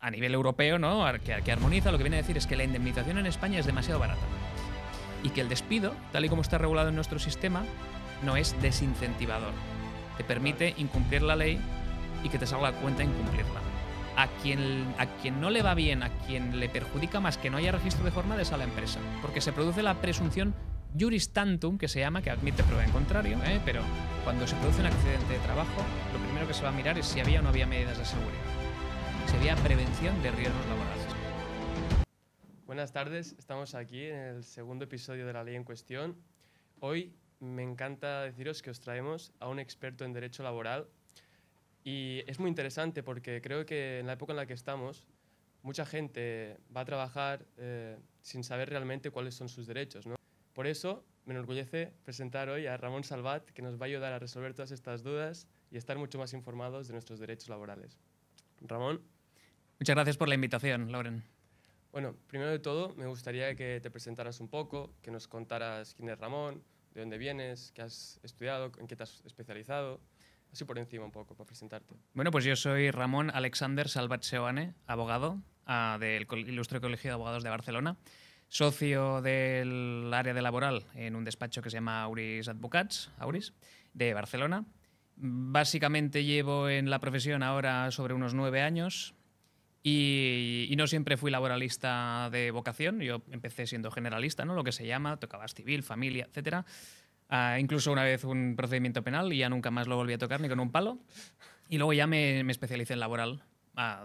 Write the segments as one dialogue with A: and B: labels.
A: a nivel europeo, ¿no? que armoniza, lo que viene a decir es que la indemnización en España es demasiado barata y que el despido, tal y como está regulado en nuestro sistema, no es desincentivador. Te permite incumplir la ley y que te salga la cuenta incumplirla. A quien no le va bien, a quien le perjudica más que no haya registro de jornada es a la empresa, porque se produce la presunción juris tantum, que se llama, que admite prueba en contrario, pero cuando se produce un accidente de trabajo, lo primero que se va a mirar es si había o no había medidas de seguridad, si había prevención de riesgos laborales.
B: Buenas tardes, estamos aquí en el segundo episodio de La Ley en Cuestión. Hoy me encanta deciros que os traemos a un experto en derecho laboral y es muy interesante porque creo que en la época en la que estamos mucha gente va a trabajar sin saber realmente cuáles son sus derechos, ¿no? Por eso me enorgullece presentar hoy a Ramón Salvat, que nos va a ayudar a resolver todas estas dudas y estar mucho más informados de nuestros derechos laborales. Ramón.
A: Muchas gracias por la invitación, Lauren.
B: Bueno, primero de todo me gustaría que te presentaras un poco, que nos contaras quién es Ramón, de dónde vienes, qué has estudiado, en qué te has especializado, así por encima un poco, para presentarte.
A: Bueno, pues yo soy Ramón Alexander Salvat Seoane, abogado del Ilustre Colegio de Abogados de Barcelona, socio del área de laboral en un despacho que se llama Auris Advocats, Auris, de Barcelona. Básicamente llevo en la profesión ahora sobre unos 9 años y no siempre fui laboralista de vocación. Yo empecé siendo generalista, ¿no? Lo que se llama, tocaba civil, familia, etc. Incluso una vez un procedimiento penal y ya nunca más lo volví a tocar ni con un palo. Y luego ya me especialicé en laboral,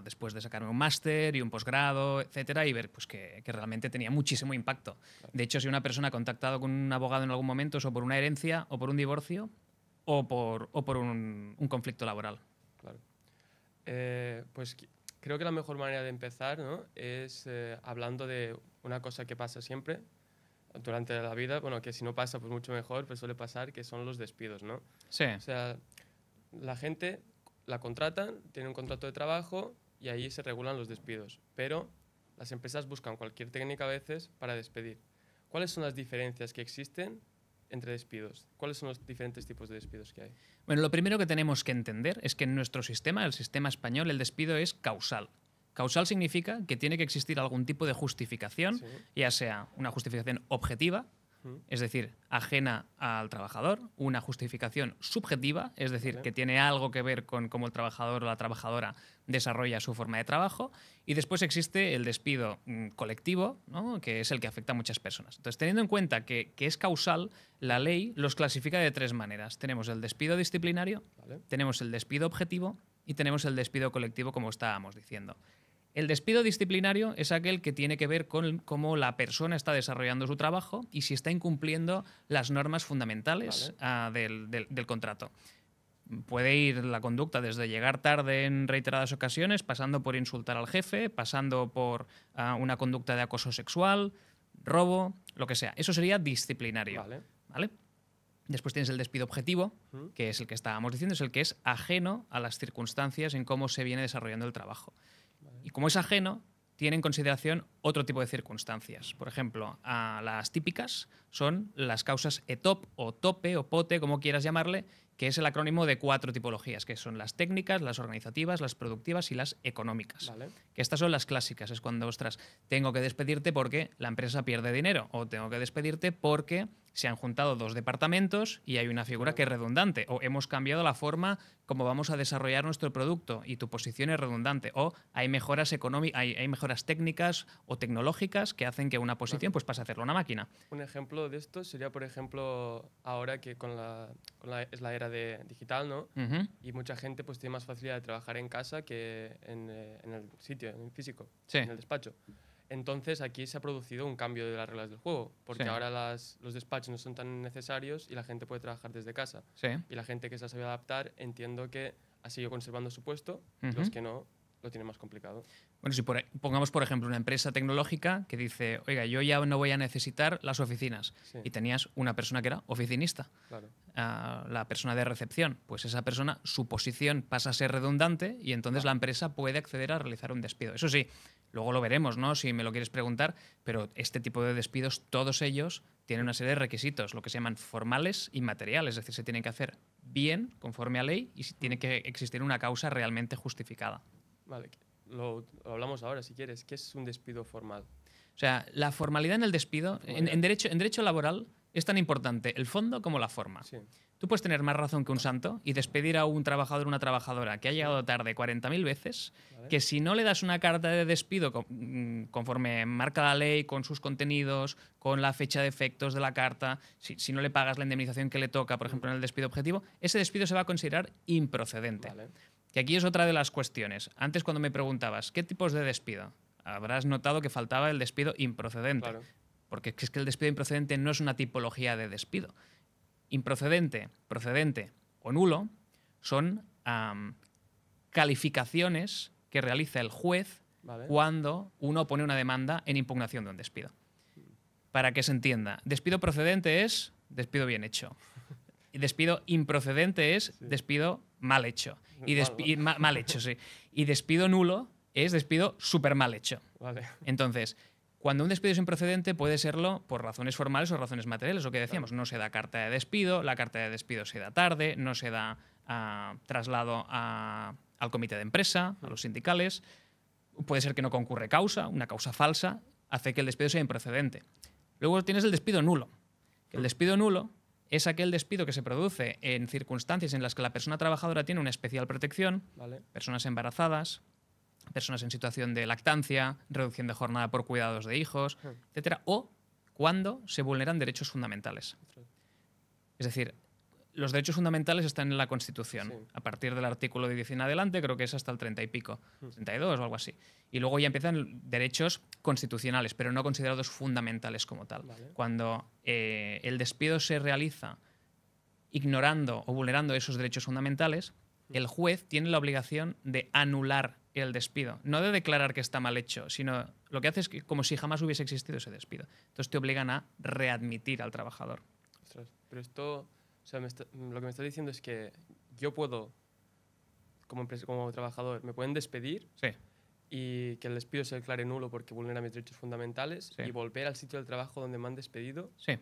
A: después de sacarme un máster y un posgrado, etcétera, y ver pues, que realmente tenía muchísimo impacto. De hecho, si una persona ha contactado con un abogado en algún momento es o por una herencia, o por un divorcio, o por un conflicto laboral.
B: Claro. Pues creo que la mejor manera de empezar, ¿no?, es hablando de una cosa que pasa siempre durante la vida, bueno, que si no pasa, pues mucho mejor, pero suele pasar, que son los despidos, ¿no?
A: Sí.
B: O sea, la gente la contratan, tiene un contrato de trabajo y ahí se regulan los despidos. Pero las empresas buscan cualquier técnica a veces para despedir. ¿Cuáles son las diferencias que existen entre despidos? ¿Cuáles son los diferentes tipos de despidos que hay?
A: Bueno, lo primero que tenemos que entender es que en nuestro sistema, el sistema español, el despido es causal. Causal significa que tiene que existir algún tipo de justificación, ya sea una justificación objetiva, es decir, ajena al trabajador, una justificación subjetiva, es decir, que tiene algo que ver con cómo el trabajador o la trabajadora desarrolla su forma de trabajo, y después existe el despido colectivo, ¿no?, que es el que afecta a muchas personas. Entonces, teniendo en cuenta que es causal, la ley los clasifica de 3 maneras. Tenemos el despido disciplinario, tenemos el despido objetivo y tenemos el despido colectivo, como estábamos diciendo. El despido disciplinario es aquel que tiene que ver con cómo la persona está desarrollando su trabajo y si está incumpliendo las normas fundamentales del contrato. Puede ir la conducta desde llegar tarde en reiteradas ocasiones, pasando por insultar al jefe, pasando por una conducta de acoso sexual, robo, lo que sea. Eso sería disciplinario. ¿Vale? Después tienes el despido objetivo, que es el que estábamos diciendo, es el que es ajeno a las circunstancias en cómo se viene desarrollando el trabajo. Y como es ajeno, tiene en consideración otro tipo de circunstancias. Por ejemplo, las típicas son las causas ETOP o TOPE o POTE, como quieras llamarle, que es el acrónimo de 4 tipologías, que son las técnicas, las organizativas, las productivas y las económicas. Que estas son las clásicas, es cuando, ostras, tengo que despedirte porque la empresa pierde dinero, o tengo que despedirte porque se han juntado 2 departamentos y hay una figura que es redundante, o hemos cambiado la forma como vamos a desarrollar nuestro producto y tu posición es redundante, o hay mejoras hay mejoras técnicas o tecnológicas que hacen que una posición pues pase a hacerlo una máquina.
B: Un ejemplo de esto sería, por ejemplo, ahora que es la era digital, ¿no? Y mucha gente pues tiene más facilidad de trabajar en casa que en el sitio, en físico, en el despacho. Entonces aquí se ha producido un cambio de las reglas del juego, porque ahora los despachos no son tan necesarios y la gente puede trabajar desde casa. Y la gente que se ha sabido adaptar, entiendo que ha seguido conservando su puesto, y los que no, lo tienen más complicado.
A: Bueno, si pongamos, por ejemplo, una empresa tecnológica que dice, oiga, yo ya no voy a necesitar las oficinas, y tenías una persona que era oficinista, la persona de recepción, pues esa persona, su posición pasa a ser redundante y entonces la empresa puede acceder a realizar un despido. Eso sí, luego lo veremos, ¿no?, si me lo quieres preguntar, pero este tipo de despidos, todos ellos tienen una serie de requisitos, lo que se llaman formales y materiales, es decir, se tienen que hacer bien, conforme a ley, y tiene que existir una causa realmente justificada.
B: Vale. lo hablamos ahora, si quieres. ¿Qué es un despido formal?
A: O sea, la formalidad en el despido, en derecho laboral, es tan importante el fondo como la forma.
B: Sí.
A: Tú puedes tener más razón que un santo y despedir a un trabajador o una trabajadora que ha llegado tarde 40.000 veces,
B: Vale.
A: que si no le das una carta de despido conforme marca la ley, con sus contenidos, con la fecha de efectos de la carta, si no le pagas la indemnización que le toca, por ejemplo, en el despido objetivo, ese despido se va a considerar improcedente.
B: Vale.
A: Que aquí es otra de las cuestiones. Antes, cuando me preguntabas, ¿qué tipos de despido? Habrás notado que faltaba el despido improcedente.
B: Claro.
A: Porque es que el despido improcedente no es una tipología de despido. Improcedente, procedente o nulo son calificaciones que realiza el juez
B: Vale.
A: cuando uno pone una demanda en impugnación de un despido. Para que se entienda, despido procedente es despido bien hecho. Y despido improcedente es despido mal hecho. Mal hecho, sí. Y despido nulo es despido súper mal hecho.
B: Vale.
A: Entonces, cuando un despido es improcedente puede serlo por razones formales o razones materiales, lo que decíamos. No se da carta de despido, la carta de despido se da tarde, no se da traslado al comité de empresa, a los sindicales. Puede ser que no concurre causa, una causa falsa hace que el despido sea improcedente. Luego tienes el despido nulo. El despido nulo es aquel despido que se produce en circunstancias en las que la persona trabajadora tiene una especial protección,
B: Vale.
A: personas embarazadas, personas en situación de lactancia, reducción de jornada por cuidados de hijos, etcétera, o cuando se vulneran derechos fundamentales. Es decir, los derechos fundamentales están en la Constitución.
B: Sí.
A: A partir del artículo 10 en adelante, creo que es hasta el 30 y pico, 32 o algo así. Y luego ya empiezan derechos constitucionales, pero no considerados fundamentales como tal.
B: Vale.
A: Cuando el despido se realiza ignorando o vulnerando esos derechos fundamentales, el juez tiene la obligación de anular el despido. No de declarar que está mal hecho, sino lo que hace es que como si jamás hubiese existido ese despido. Entonces te obligan a readmitir al trabajador.
B: Ostras, pero esto, o sea, lo que me estás diciendo es que yo puedo, como trabajador, me pueden despedir
A: Sí.
B: y que el despido se declare nulo porque vulnera mis derechos fundamentales
A: Sí.
B: y volver al sitio del trabajo donde me han despedido.
A: Sí.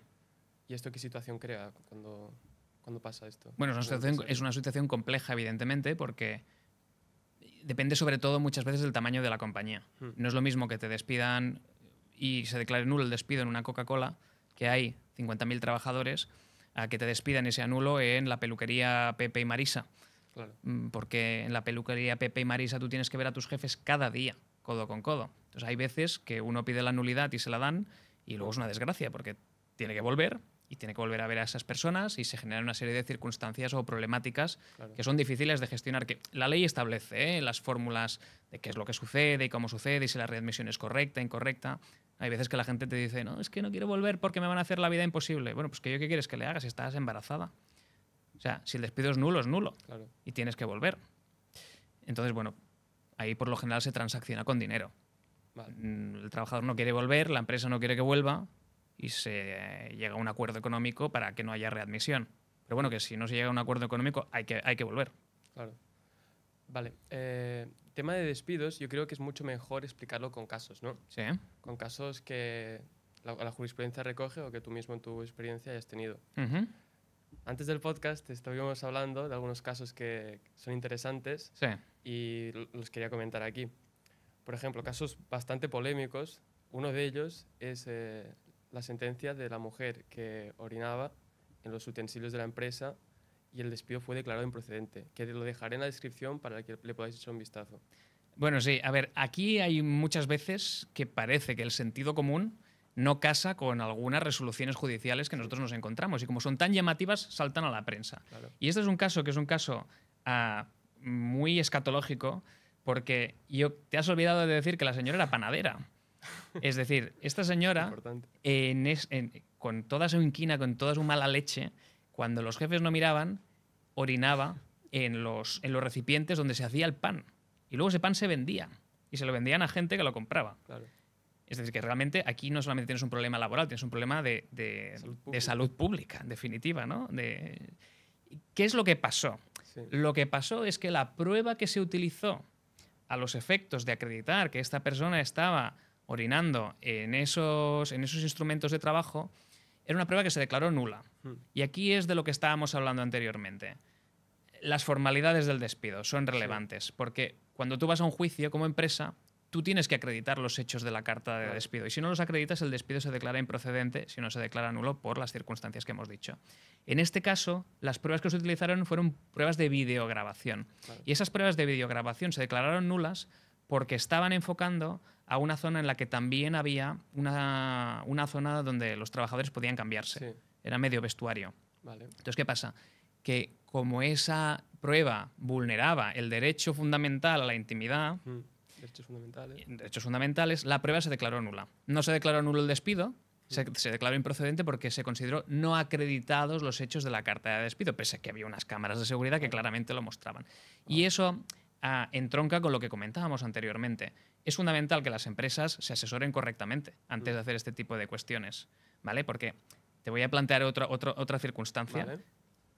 B: ¿Y esto qué situación crea cuando pasa esto?
A: Bueno, es una situación compleja, evidentemente, porque depende sobre todo muchas veces del tamaño de la compañía. No es lo mismo que te despidan y se declare nulo el despido en una Coca-Cola, que hay 50.000 trabajadores, a que te despidan y sea nulo en la peluquería Pepe y Marisa.
B: Claro.
A: Porque en la peluquería Pepe y Marisa tú tienes que ver a tus jefes cada día, codo con codo. Entonces hay veces que uno pide la nulidad y se la dan y luego es una desgracia porque tiene que volver y tiene que volver a ver a esas personas y se generan una serie de circunstancias o problemáticas que son difíciles de gestionar. Que la ley establece las fórmulas de qué es lo que sucede y cómo sucede y si la readmisión es correcta, incorrecta. Hay veces que la gente te dice, no, es que no quiero volver porque me van a hacer la vida imposible. Bueno, pues ¿qué quieres que le hagas si estás embarazada? O sea, si el despido es nulo
B: Claro.
A: y tienes que volver. Entonces, bueno, ahí por lo general se transacciona con dinero.
B: Vale.
A: El trabajador no quiere volver, la empresa no quiere que vuelva y se llega a un acuerdo económico para que no haya readmisión. Pero bueno, que si no se llega a un acuerdo económico hay que volver.
B: Claro. Vale. Tema de despidos, yo creo que es mucho mejor explicarlo con casos, ¿no?
A: Sí.
B: Con casos que la jurisprudencia recoge o que tú mismo en tu experiencia hayas tenido.
A: Ujú.
B: Antes del podcast estuvimos hablando de algunos casos que son interesantes
A: Sí.
B: y los quería comentar aquí. Por ejemplo, casos bastante polémicos. Uno de ellos es la sentencia de la mujer que orinaba en los utensilios de la empresa y el despido fue declarado improcedente, que lo dejaré en la descripción para que le podáis echar un vistazo.
A: Bueno, sí. A ver, aquí hay muchas veces que parece que el sentido común no casa con algunas resoluciones judiciales que nosotros nos encontramos y como son tan llamativas saltan a la prensa.
B: Claro.
A: Y este es un caso muy escatológico porque te has olvidado de decir que la señora era panadera. Es decir, esta señora,
B: Importante.
A: con toda su inquina, con toda su mala leche, cuando los jefes no miraban, orinaba en los recipientes donde se hacía el pan. Y luego ese pan se vendía. Y se lo vendían a gente que lo compraba.
B: Claro.
A: Es decir, que realmente aquí no solamente tienes un problema laboral, tienes un problema de salud pública, en definitiva, ¿no? ¿Qué es lo que pasó?
B: Sí.
A: Lo que pasó es que la prueba que se utilizó a los efectos de acreditar que esta persona estaba orinando en esos instrumentos de trabajo era una prueba que se declaró nula. Y aquí es de lo que estábamos hablando anteriormente. Las formalidades del despido son relevantes porque cuando tú vas a un juicio como empresa, tú tienes que acreditar los hechos de la carta de despido. Y si no los acreditas, el despido se declara improcedente, si no se declara nulo por las circunstancias que hemos dicho. En este caso, las pruebas que se utilizaron fueron pruebas de videograbación.
B: Claro.
A: Y esas pruebas de videograbación se declararon nulas porque estaban enfocando a una zona en la que también había una zona donde los trabajadores podían cambiarse.
B: Sí.
A: Era medio vestuario.
B: Vale.
A: Entonces, ¿qué pasa? Que como esa prueba vulneraba el derecho fundamental a la intimidad,
B: Derechos fundamentales.
A: derechos fundamentales, la prueba se declaró nula. No se declaró nulo el despido, se declaró improcedente porque se consideró no acreditados los hechos de la carta de despido, pese a que había unas cámaras de seguridad que claramente lo mostraban. Y eso entronca con lo que comentábamos anteriormente. Es fundamental que las empresas se asesoren correctamente antes de hacer este tipo de cuestiones, ¿vale? Porque te voy a plantear otra circunstancia
B: Vale.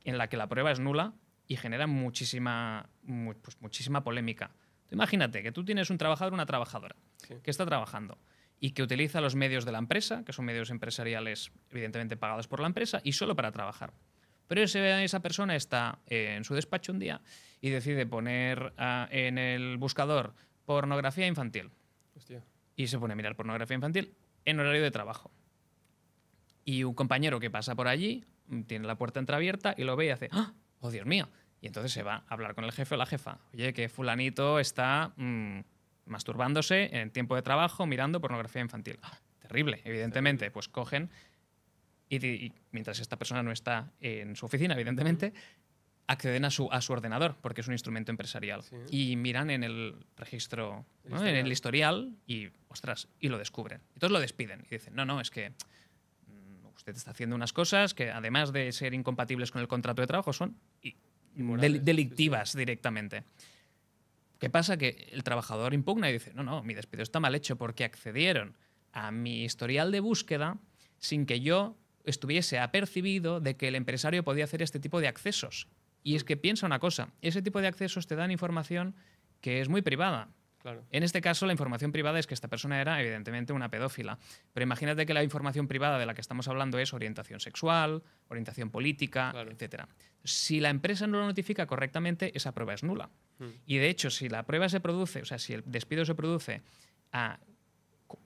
A: en la que la prueba es nula y genera muchísima polémica. Tú imagínate que tú tienes un trabajador o una trabajadora
B: Sí.
A: que está trabajando y que utiliza los medios de la empresa, que son medios empresariales evidentemente pagados por la empresa, y solo para trabajar. Pero esa persona está en su despacho un día y decide poner en el buscador pornografía infantil
B: Hostia.
A: y se pone a mirar pornografía infantil en horario de trabajo. Y un compañero que pasa por allí tiene la puerta entreabierta y lo ve y hace ¡ah! ¡Oh, Dios mío! Y entonces se va a hablar con el jefe o la jefa. Oye, que fulanito está masturbándose en tiempo de trabajo mirando pornografía infantil. ¡Ah! Terrible, evidentemente.
B: Terrible.
A: Pues cogen y mientras esta persona no está en su oficina, evidentemente, acceden a su ordenador, porque es un instrumento empresarial.
B: Sí.
A: Y miran en el registro,
B: El
A: ¿no? En el historial y, ostras, y lo descubren. Entonces lo despiden y dicen, no, es que usted está haciendo unas cosas que, además de ser incompatibles con el contrato de trabajo, son
B: Inmorales,
A: delictivas directamente. ¿Qué pasa? Que el trabajador impugna y dice, no, mi despido está mal hecho porque accedieron a mi historial de búsqueda sin que yo estuviese apercibido de que el empresario podía hacer este tipo de accesos. Y es que piensa una cosa, ese tipo de accesos te dan información que es muy privada.
B: Claro.
A: En este caso, la información privada es que esta persona era, evidentemente, una pedófila. Pero imagínate que la información privada de la que estamos hablando es orientación sexual, orientación política,
B: Claro.
A: etc. Si la empresa no lo notifica correctamente, esa prueba es nula.
B: Mm.
A: Y de hecho, si la prueba se produce, o sea, si el despido se produce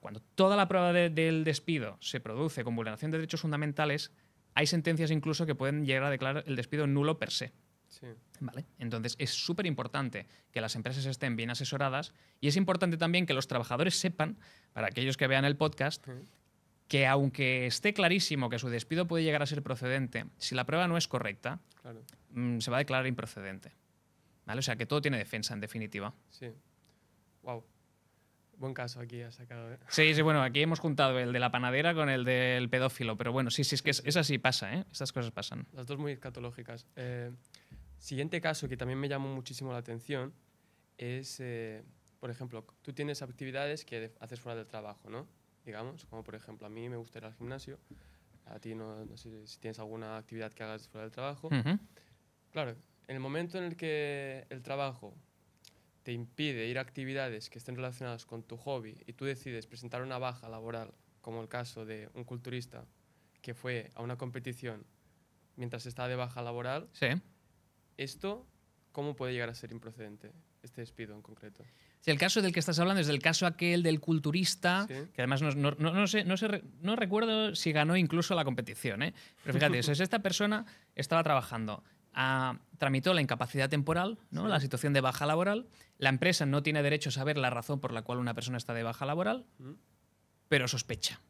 A: cuando toda la prueba del despido se produce con vulneración de derechos fundamentales, hay sentencias incluso que pueden llegar a declarar el despido nulo per se.
B: Sí.
A: ¿Vale? Entonces es súper importante que las empresas estén bien asesoradas y es importante también que los trabajadores sepan, para aquellos que vean el podcast, que aunque esté clarísimo que su despido puede llegar a ser procedente, si la prueba no es correcta,
B: Claro.
A: se va a declarar improcedente. ¿Vale? O sea que todo tiene defensa, en definitiva.
B: Sí. Wow. Buen caso aquí has sacado, ¿eh?
A: Sí, bueno, aquí hemos juntado el de la panadera con el del pedófilo, pero bueno, sí, es que es así, pasa, ¿eh? Estas cosas pasan.
B: Las dos muy escatológicas. Siguiente caso que también me llamó muchísimo la atención es, por ejemplo, tú tienes actividades que haces fuera del trabajo, ¿no? Digamos, como por ejemplo, a mí me gusta ir al gimnasio, a ti no sé si tienes alguna actividad que hagas fuera del trabajo.
A: Ujú.
B: Claro, en el momento en el que el trabajo te impide ir a actividades que estén relacionadas con tu hobby y tú decides presentar una baja laboral, como el caso de un culturista que fue a una competición mientras estaba de baja laboral,
A: Sí.
B: ¿esto cómo puede llegar a ser improcedente, este despido en concreto?
A: Sí, el caso del que estás hablando es del caso aquel del culturista,
B: Sí.
A: que además no recuerdo si ganó incluso la competición, ¿eh? Pero fíjate, esta persona estaba trabajando, tramitó la incapacidad temporal, ¿no?
B: Sí.
A: La situación de baja laboral, la empresa no tiene derecho a saber la razón por la cual una persona está de baja laboral,
B: ¿Mm?
A: pero sospecha,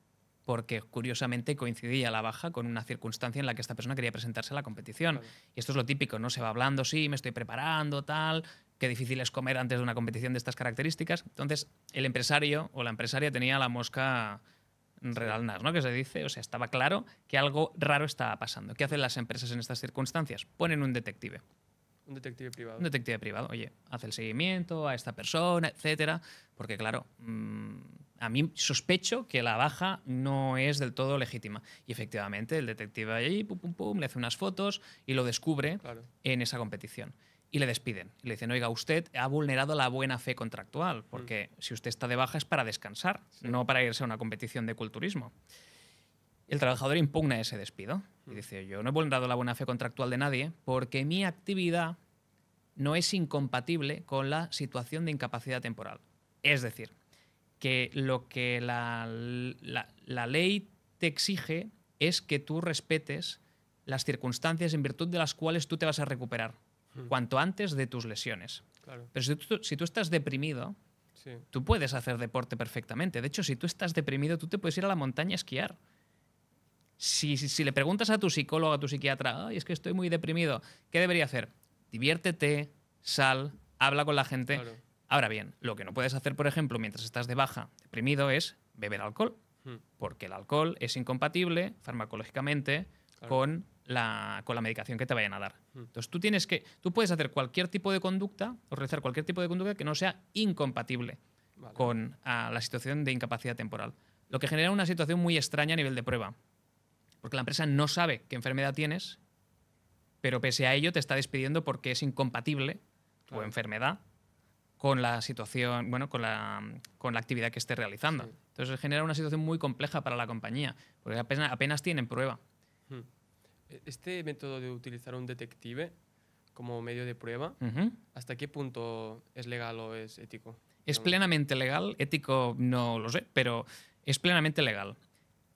A: porque curiosamente coincidía la baja con una circunstancia en la que esta persona quería presentarse a la competición.
B: Claro.
A: Y esto es lo típico, ¿no? Se va hablando, sí, me estoy preparando, tal, qué difícil es comer antes de una competición de estas características. Entonces, el empresario o la empresaria tenía la mosca real nas, ¿no? Que se dice, o sea, estaba claro que algo raro estaba pasando. ¿Qué hacen las empresas en estas circunstancias? Ponen un detective.
B: Un detective privado.
A: Un detective privado, oye, hace el seguimiento a esta persona, etcétera, porque claro, a mí sospecho que la baja no es del todo legítima. Y efectivamente, el detective ahí, le hace unas fotos y lo descubre
B: Claro.
A: en esa competición. Y le despiden. Y le dicen, oiga, usted ha vulnerado la buena fe contractual, porque si usted está de baja es para descansar,
B: Sí.
A: no para irse a una competición de culturismo. El trabajador impugna ese despido y dice, yo no he vulnerado la buena fe contractual de nadie porque mi actividad no es incompatible con la situación de incapacidad temporal. Es decir, que lo que la ley te exige es que tú respetes las circunstancias en virtud de las cuales tú te vas a recuperar cuanto antes de tus lesiones.
B: Claro.
A: Pero si tú estás deprimido,
B: Sí.
A: tú puedes hacer deporte perfectamente. De hecho, si tú estás deprimido, tú te puedes ir a la montaña a esquiar. Si le preguntas a tu psicólogo, a tu psiquiatra, "Ay, es que estoy muy deprimido", ¿qué debería hacer? Diviértete, sal, habla con la gente.
B: Claro.
A: Ahora bien, lo que no puedes hacer, por ejemplo, mientras estás de baja, deprimido, es beber alcohol, porque el alcohol es incompatible farmacológicamente
B: Claro.
A: con la medicación que te vayan a dar. Entonces tú puedes hacer cualquier tipo de conducta o realizar cualquier tipo de conducta que no sea incompatible
B: Vale.
A: con la situación de incapacidad temporal. Lo que genera una situación muy extraña a nivel de prueba. Porque la empresa no sabe qué enfermedad tienes, pero pese a ello te está despidiendo porque es incompatible tu
B: Claro.
A: enfermedad con la situación, bueno, con la actividad que estés realizando.
B: Sí.
A: Entonces genera una situación muy compleja para la compañía, porque apenas tienen prueba.
B: Este método de utilizar un detective como medio de prueba,
A: Ujú.
B: ¿hasta qué punto es legal o es ético?
A: Es
B: Digamos.
A: plenamente legal, ético no lo sé, pero es plenamente legal.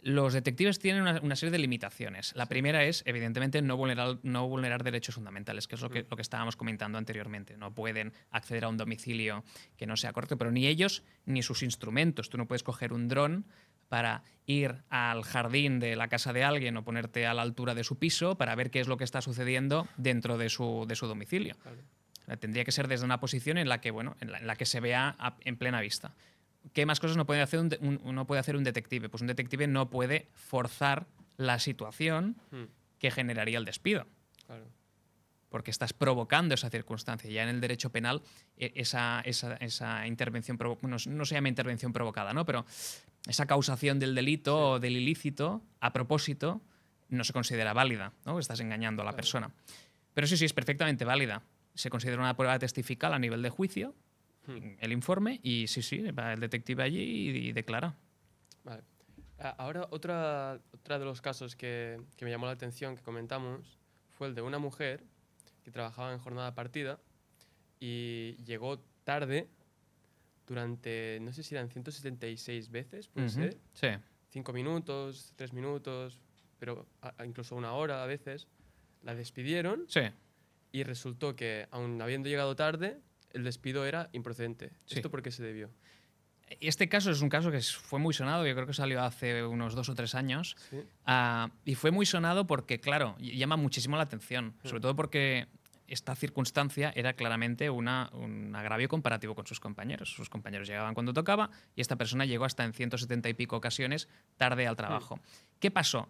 A: Los detectives tienen una serie de limitaciones. La primera es, evidentemente, no vulnerar derechos fundamentales, que es lo que estábamos comentando anteriormente. No pueden acceder a un domicilio que no sea correcto, pero ni ellos ni sus instrumentos. Tú no puedes coger un dron para ir al jardín de la casa de alguien o ponerte a la altura de su piso para ver qué es lo que está sucediendo dentro de su domicilio.
B: Claro.
A: Tendría que ser desde una posición en la que, bueno, en la que se vea en plena vista. ¿Qué más cosas no puede hacer no puede hacer un detective? Pues un detective no puede forzar la situación que generaría el despido.
B: Claro.
A: Porque estás provocando esa circunstancia. Ya en el derecho penal, esa intervención, no se llama intervención provocada, ¿no? Pero esa causación del delito o del ilícito a propósito no se considera válida, ¿no? Estás engañando a la persona. Pero sí, es perfectamente válida. Se considera una prueba testifical a nivel de juicio, el informe, y sí, va el detective allí y declara.
B: Vale. Ahora, otra de los casos que me llamó la atención, que comentamos, fue el de una mujer que trabajaba en jornada partida y llegó tarde durante, no sé si eran 176 veces, puede ser,
A: Sí.
B: 5 minutos, 3 minutos, pero incluso una hora a veces. La despidieron
A: Sí.
B: y resultó que, aun habiendo llegado tarde, el despido era improcedente.
A: Sí.
B: ¿Esto por qué se debió?
A: Este caso es un caso que fue muy sonado, yo creo que salió hace unos 2 o 3 años.
B: ¿Sí?
A: Y fue muy sonado porque, claro, llama muchísimo la atención, sobre todo porque esta circunstancia era claramente un agravio comparativo con sus compañeros. Sus compañeros llegaban cuando tocaba y esta persona llegó hasta en 170 y pico ocasiones tarde al trabajo. ¿Qué pasó?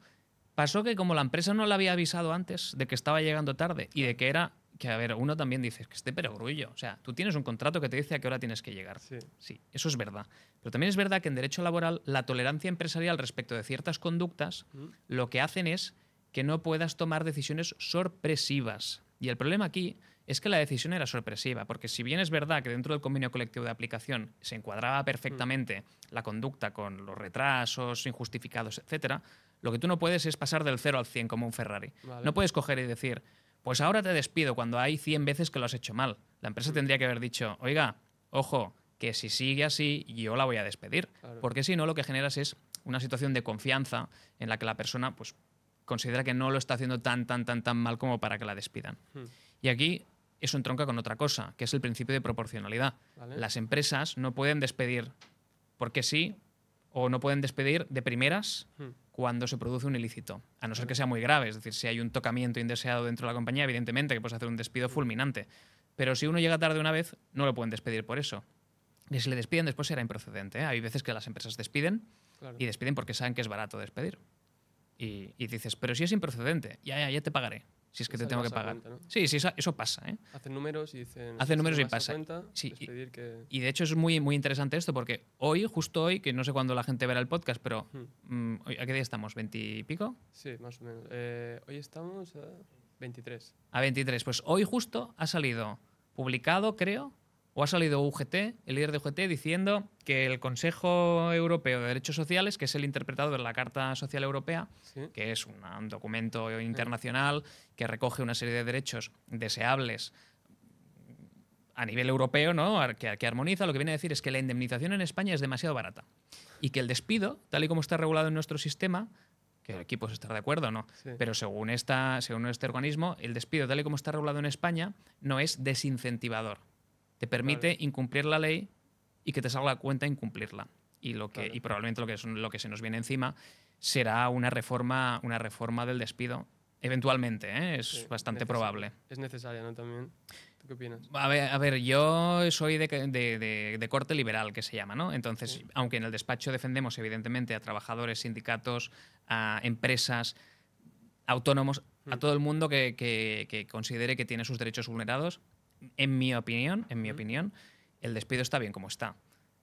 A: Pasó que como la empresa no le había avisado antes de que estaba llegando tarde y de que era... Que, a ver, uno también dice, que esté perogrullo. O sea, tú tienes un contrato que te dice a qué hora tienes que llegar. Sí, eso es verdad. Pero también es verdad que en derecho laboral la tolerancia empresarial respecto de ciertas conductas lo que hacen es que no puedas tomar decisiones sorpresivas. Y el problema aquí es que la decisión era sorpresiva, porque si bien es verdad que dentro del convenio colectivo de aplicación se encuadraba perfectamente la conducta con los retrasos injustificados, etcétera, lo que tú no puedes es pasar del 0 al 100 como un Ferrari.
B: Vale.
A: No puedes coger y decir, pues ahora te despido cuando hay 100 veces que lo has hecho mal. La empresa tendría que haber dicho, oiga, ojo, que si sigue así, yo la voy a despedir.
B: Claro.
A: Porque si no, lo que generas es una situación de confianza en la que la persona pues, considera que no lo está haciendo tan mal como para que la despidan. Y aquí eso entronca con otra cosa, que es el principio de proporcionalidad.
B: Vale.
A: Las empresas no pueden despedir porque sí, o no pueden despedir de primeras cuando se produce un ilícito, a no ser que sea muy grave. Es decir, si hay un tocamiento indeseado dentro de la compañía, evidentemente que puedes hacer un despido fulminante. Pero si uno llega tarde una vez, no lo pueden despedir por eso. Y si le despiden después será improcedente, ¿eh? Hay veces que las empresas despiden
B: Claro.
A: y despiden porque saben que es barato despedir. Y dices, pero si es improcedente, ya te pagaré. Si es que te
B: Sale
A: tengo que
B: más a
A: pagar.
B: cuenta, ¿no?
A: Sí, eso pasa, ¿eh?
B: Hacen números y dicen...
A: Hacen números y
B: sale más a
A: pasa.
B: cuenta
A: Sí,
B: despedir que...
A: Y de hecho es muy interesante esto porque justo hoy, que no sé cuándo la gente verá el podcast, pero ¿a qué día estamos? ¿20 y pico?
B: Sí, más o menos. Hoy estamos a 23.
A: A 23. Pues hoy justo ha salido publicado, creo, o ha salido UGT, el líder de UGT, diciendo que el Consejo Europeo de Derechos Sociales, que es el interpretado de la Carta Social Europea,
B: ¿Sí?
A: que es un documento internacional que recoge una serie de derechos deseables a nivel europeo, ¿no? que armoniza, lo que viene a decir es que la indemnización en España es demasiado barata y que el despido, tal y como está regulado en nuestro sistema, que aquí puedes estar de acuerdo o no,
B: Sí.
A: pero según este organismo, el despido, tal y como está regulado en España, no es desincentivador. Te permite
B: Claro.
A: incumplir la ley y que te salga a cuenta incumplirla.
B: Claro.
A: Y probablemente lo que se nos viene encima será una reforma del despido. Eventualmente, ¿eh? Es
B: Sí,
A: bastante
B: necesaria.
A: probable.
B: Es necesaria, ¿no? También. ¿Tú qué opinas?
A: A ver, yo soy de corte liberal, que se llama, ¿no? Entonces,
B: Sí.
A: aunque en el despacho defendemos, evidentemente, a trabajadores, sindicatos, a empresas, autónomos, a todo el mundo que considere que tiene sus derechos vulnerados, en mi opinión, el despido está bien como está.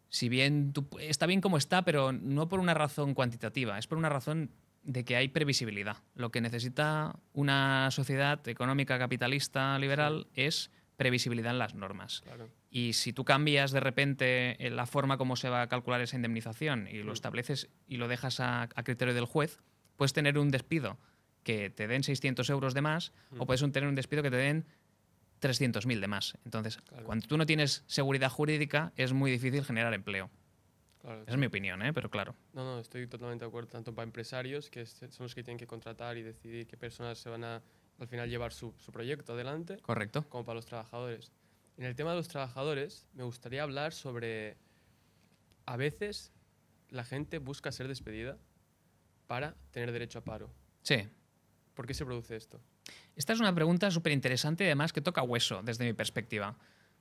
A: Si bien está bien como está, pero no por una razón cuantitativa, es por una razón de que hay previsibilidad. Lo que necesita una sociedad económica capitalista liberal es previsibilidad en las normas.
B: Claro.
A: Y si tú cambias de repente la forma como se va a calcular esa indemnización y lo estableces y lo dejas a criterio del juez, puedes tener un despido que te den 600 euros de más o puedes tener un despido que te den 300.000 de más. Entonces,
B: Claro.
A: cuando tú no tienes seguridad jurídica, es muy difícil generar empleo.
B: Claro.
A: Esa es mi opinión, ¿eh? Pero claro.
B: No, estoy totalmente de acuerdo, tanto para empresarios, que son los que tienen que contratar y decidir qué personas se van a, al final, llevar su proyecto adelante,
A: Correcto.
B: como para los trabajadores. En el tema de los trabajadores, me gustaría hablar sobre, a veces, la gente busca ser despedida para tener derecho a paro.
A: Sí.
B: ¿Por qué se produce esto?
A: Esta es una pregunta súper interesante y además que toca hueso desde mi perspectiva.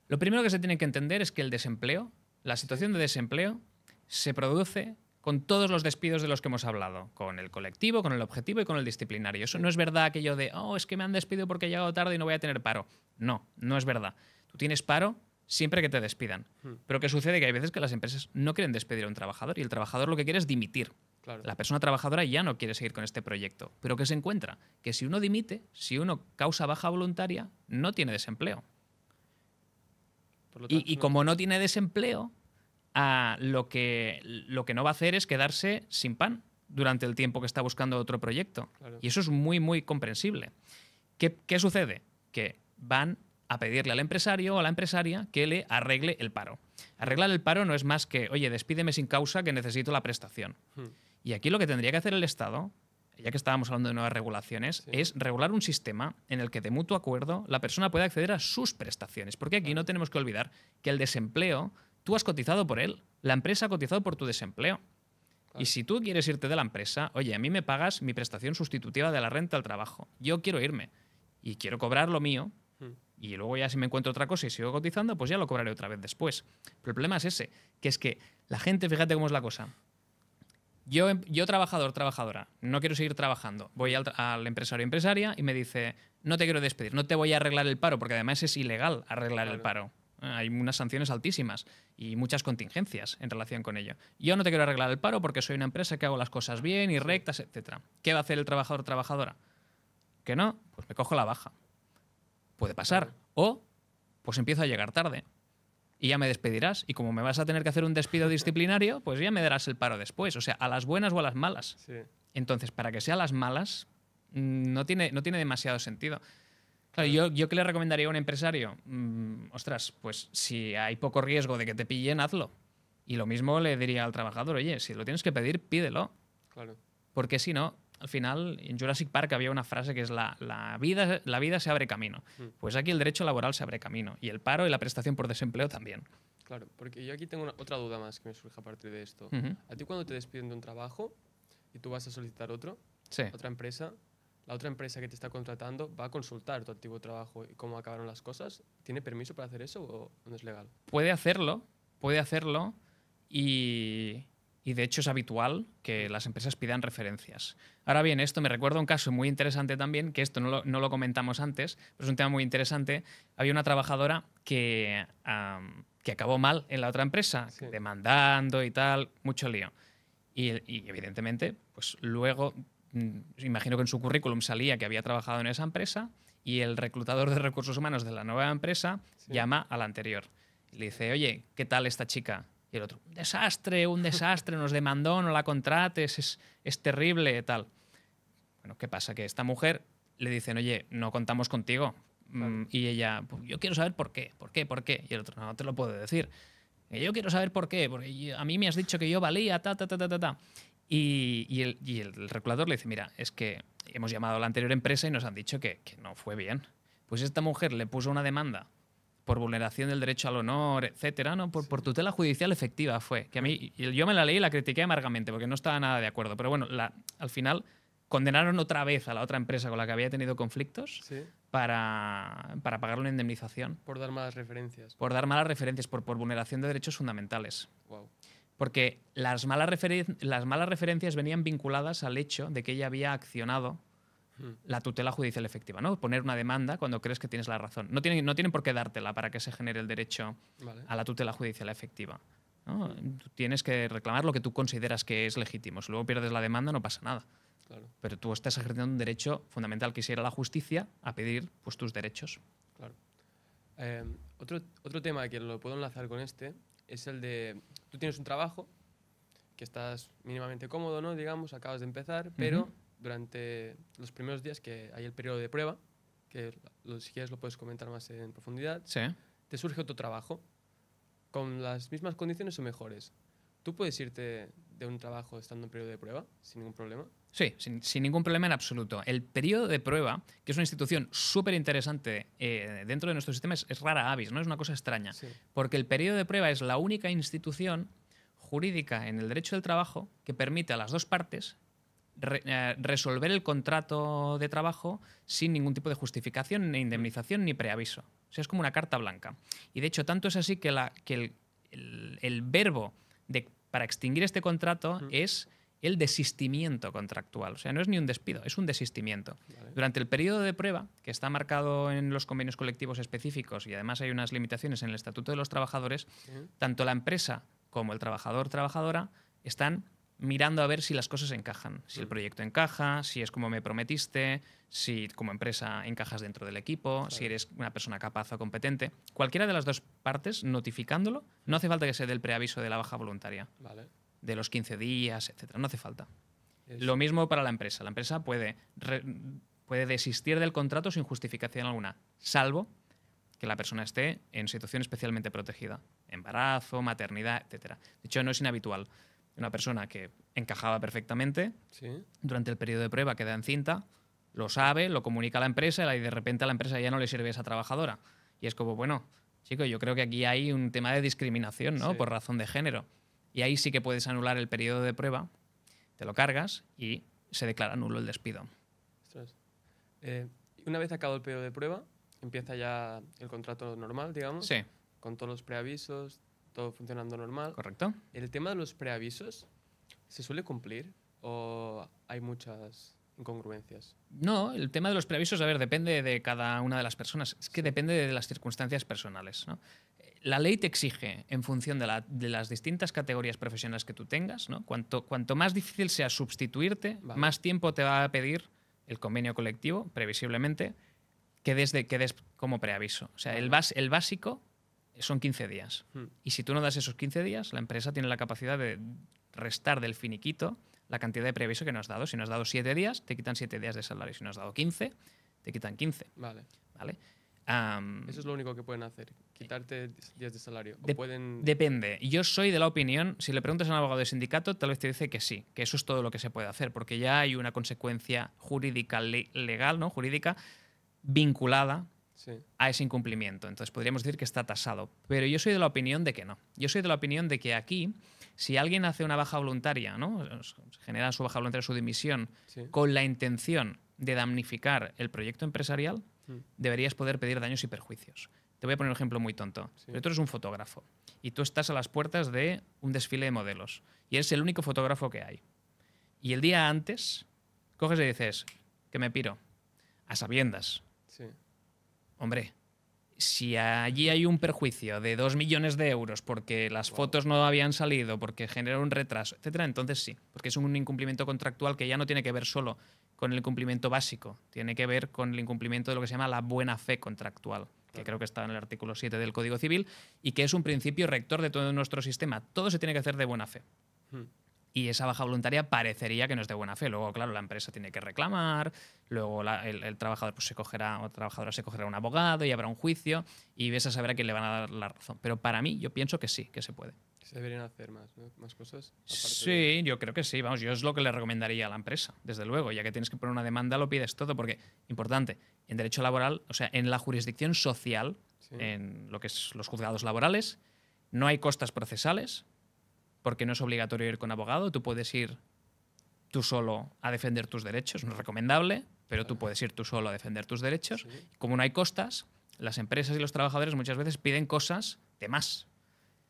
A: Lo primero que se tiene que entender es que el desempleo, la situación de desempleo, se produce con todos los despidos de los que hemos hablado, con el colectivo, con el objetivo y con el disciplinario. Eso no es verdad aquello de, es que me han despedido porque he llegado tarde y no voy a tener paro. No, no es verdad. Tú tienes paro siempre que te despidan. Pero ¿qué sucede? Que hay veces que las empresas no quieren despedir a un trabajador y el trabajador lo que quiere es dimitir.
B: Claro.
A: La persona trabajadora ya no quiere seguir con este proyecto. Pero ¿qué se encuentra? Que si uno dimite, si uno causa baja voluntaria, no tiene desempleo.
B: Por lo tanto,
A: Y como no tiene desempleo, lo que no va a hacer es quedarse sin pan durante el tiempo que está buscando otro proyecto.
B: Claro.
A: Y eso es muy, muy comprensible. ¿Qué sucede? Que van a pedirle al empresario o a la empresaria que le arregle el paro. Arreglar el paro no es más que, oye, despídeme sin causa que necesito la prestación. Y aquí lo que tendría que hacer el Estado, ya que estábamos hablando de nuevas regulaciones, es regular un sistema en el que de mutuo acuerdo la persona pueda acceder a sus prestaciones. Porque aquí no tenemos que olvidar que el desempleo, tú has cotizado por él, la empresa ha cotizado por tu desempleo. Y si tú quieres irte de la empresa, oye, a mí me pagas mi prestación sustitutiva de la renta al trabajo. Yo quiero irme y quiero cobrar lo mío. Y luego ya si me encuentro otra cosa y sigo cotizando, pues ya lo cobraré otra vez después. Pero el problema es ese, que es que la gente, fíjate cómo es la cosa. Yo trabajadora, no quiero seguir trabajando. Voy al empresario o empresaria y me dice, no te quiero despedir, no te voy a arreglar el paro, porque además es ilegal arreglar el paro. Hay unas sanciones altísimas y muchas contingencias en relación con ello. Yo no te quiero arreglar el paro porque soy una empresa que hago las cosas bien y rectas, etc. ¿Qué va a hacer el trabajador o trabajadora? ¿Que no? Pues me cojo la baja. Puede pasar. O pues empiezo a llegar tarde y ya me despedirás. Y como me vas a tener que hacer un despido disciplinario, pues ya me darás el paro después. O sea, a las buenas o a las malas.
B: Sí.
A: Entonces, para que sea a las malas, no tiene demasiado sentido. Claro, yo ¿qué le recomendaría a un empresario? Ostras, pues si hay poco riesgo de que te pillen, hazlo. Y lo mismo le diría al trabajador, oye, si lo tienes que pedir, pídelo.
B: Claro.
A: Porque si no, al final, en Jurassic Park había una frase que es la vida se abre camino. Pues aquí el derecho laboral se abre camino. Y el paro y la prestación por desempleo también.
B: Claro, porque yo aquí tengo otra duda más que me surge a partir de esto. A ti cuando te despiden de un trabajo y tú vas a solicitar otro,
A: Sí.
B: otra empresa, la otra empresa que te está contratando va a consultar tu antiguo trabajo y cómo acabaron las cosas. ¿Tiene permiso para hacer eso o no es legal?
A: Puede hacerlo y de hecho es habitual que las empresas pidan referencias. Ahora bien, esto me recuerda un caso muy interesante también, que esto no lo comentamos antes, pero es un tema muy interesante. Había una trabajadora que acabó mal en la otra empresa,
B: Sí.
A: demandando y tal, mucho lío. Y evidentemente, pues luego, imagino que en su currículum salía que había trabajado en esa empresa y el reclutador de recursos humanos de la nueva empresa llama a la anterior. Y le dice, oye, ¿qué tal esta chica? Y el otro, un desastre, nos demandó, no la contrates, es terrible, tal. Bueno, ¿qué pasa? Que esta mujer le dicen, oye, no contamos contigo,
B: Claro.
A: Y ella, pues yo quiero saber por qué, por qué, por qué. Y el otro, no te lo puedo decir. Yo quiero saber por qué, porque a mí me has dicho que yo valía, ta, ta, ta, ta, ta, ta. Y el regulador le dice, mira, es que hemos llamado a la anterior empresa y nos han dicho que no fue bien. Pues esta mujer le puso una demanda por vulneración del derecho al honor, etcétera, ¿no? Por tutela judicial efectiva fue. Que a mí, yo me la leí y la critiqué amargamente porque no estaba nada de acuerdo. Pero bueno, al final condenaron otra vez a la otra empresa con la que había tenido conflictos
B: Sí.
A: para pagarle una indemnización.
B: Por dar malas referencias.
A: Por dar malas referencias, por vulneración de derechos fundamentales.
B: Wow.
A: Porque las malas referencias venían vinculadas al hecho de que ella había accionado la tutela judicial efectiva, ¿no? Poner una demanda cuando crees que tienes la razón. No tienen por qué dártela para que se genere el derecho a la tutela judicial efectiva, ¿no? Tú tienes que reclamar lo que tú consideras que es legítimo. Si luego pierdes la demanda no pasa nada.
B: Claro.
A: Pero tú estás ejerciendo un derecho fundamental que es ir a la justicia a pedir pues, tus derechos.
B: Claro. Otro tema que lo puedo enlazar con este es el de, tú tienes un trabajo que estás mínimamente cómodo, ¿no? Digamos, acabas de empezar, pero durante los primeros días que hay el periodo de prueba, que si quieres lo puedes comentar más en profundidad,
A: Sí.
B: te surge otro trabajo con las mismas condiciones o mejores. ¿Tú puedes irte de un trabajo estando en periodo de prueba sin ningún problema?
A: Sí, sin ningún problema en absoluto. El periodo de prueba, que es una institución súper interesante dentro de nuestro sistema, es rara avis, ¿no? Es una cosa extraña.
B: Sí.
A: Porque el periodo de prueba es la única institución jurídica en el derecho del trabajo que permite a las dos partes resolver el contrato de trabajo sin ningún tipo de justificación, ni indemnización, ni preaviso. O sea, es como una carta blanca. Y de hecho, tanto es así que el verbo para extinguir este contrato es el desistimiento contractual. O sea, no es ni un despido, es un desistimiento.
B: Vale.
A: Durante el periodo de prueba, que está marcado en los convenios colectivos específicos y además hay unas limitaciones en el Estatuto de los Trabajadores, tanto la empresa como el trabajador-trabajadora están mirando a ver si las cosas encajan. Si el proyecto encaja, si es como me prometiste, si como empresa encajas dentro del equipo, si eres una persona capaz o competente. Cualquiera de las dos partes, notificándolo, no hace falta que se dé el preaviso de la baja voluntaria,
B: Vale.
A: de los 15 días, etcétera. No hace falta.
B: Es-
A: Lo mismo para la empresa. La empresa puede desistir del contrato sin justificación alguna, salvo que la persona esté en situación especialmente protegida. Embarazo, maternidad, etcétera. De hecho, no es inhabitual. Una persona que encajaba perfectamente,
B: Sí.
A: durante el periodo de prueba queda encinta, lo sabe, lo comunica a la empresa y de repente a la empresa ya no le sirve esa trabajadora. Y es como, bueno, chico, yo creo que aquí hay un tema de discriminación, ¿no?
B: Sí.
A: Por razón de género. Y ahí sí que puedes anular el periodo de prueba, te lo cargas y se declara nulo el despido.
B: Ostras. Una vez acabado el periodo de prueba, empieza ya el contrato normal, digamos,
A: Sí,
B: con todos los preavisos, todo funcionando normal.
A: correcto.
B: ¿El tema de los preavisos se suele cumplir o hay muchas incongruencias?
A: No, el tema de los preavisos, a ver, depende de cada una de las personas. Es que depende de las circunstancias personales, ¿no? La ley te exige, en función de las distintas categorías profesionales que tú tengas, ¿no? Cuanto más difícil sea sustituirte,
B: Vale.
A: más tiempo te va a pedir el convenio colectivo, previsiblemente, que des como preaviso. O sea, el básico son 15 días. Y si tú no das esos 15 días, la empresa tiene la capacidad de restar del finiquito la cantidad de preaviso que no has dado. Si no has dado 7 días, te quitan 7 días de salario. Si no has dado 15, te quitan 15.
B: Vale.
A: ¿Vale?
B: Eso es lo único que pueden hacer, quitarte días de salario. O pueden...
A: Depende. Yo soy de la opinión, si le preguntas a un abogado de sindicato, tal vez te dice que sí, que eso es todo lo que se puede hacer, porque ya hay una consecuencia jurídica, legal, ¿no? Jurídica, vinculada
B: Sí.
A: a ese incumplimiento. Entonces podríamos decir que está tasado. Pero yo soy de la opinión de que no. Yo soy de la opinión de que aquí, si alguien hace una baja voluntaria, ¿no? Genera su baja voluntaria, su dimisión,
B: Sí.
A: con la intención de damnificar el proyecto empresarial, deberías poder pedir daños y perjuicios. Te voy a poner un ejemplo muy tonto.
B: Sí.
A: Pero tú eres un fotógrafo y tú estás a las puertas de un desfile de modelos y eres el único fotógrafo que hay. Y el día antes coges y dices que me piro, a sabiendas.
B: Sí.
A: Hombre, si allí hay un perjuicio de 2 millones de euros porque las fotos no habían salido, porque generó un retraso, etcétera, entonces sí, porque es un incumplimiento contractual que ya no tiene que ver solo con el incumplimiento básico, tiene que ver con el incumplimiento de lo que se llama la buena fe contractual, que creo que está en el artículo 7 del Código Civil y que es un principio rector de todo nuestro sistema. Todo se tiene que hacer de buena fe. y esa baja voluntaria parecería que no es de buena fe. Luego, claro, la empresa tiene que reclamar, luego el trabajador pues, se cogerá, o trabajadora se cogerá un abogado y habrá un juicio y ves a saber a quién le van a dar la razón. Pero para mí, yo pienso que sí, que se puede.
B: Se deberían hacer más, ¿no? Más cosas.
A: Sí, yo creo que sí. Vamos, yo es lo que le recomendaría a la empresa, desde luego. Ya que tienes que poner una demanda, lo pides todo, porque, importante, en derecho laboral, o sea, en la jurisdicción social,
B: Sí.
A: en lo que es los juzgados laborales, no hay costas procesales, porque no es obligatorio ir con abogado. Tú puedes ir tú solo a defender tus derechos. No es recomendable, pero tú puedes ir tú solo a defender tus derechos.
B: Sí.
A: Como no hay costas, las empresas y los trabajadores muchas veces piden cosas de más.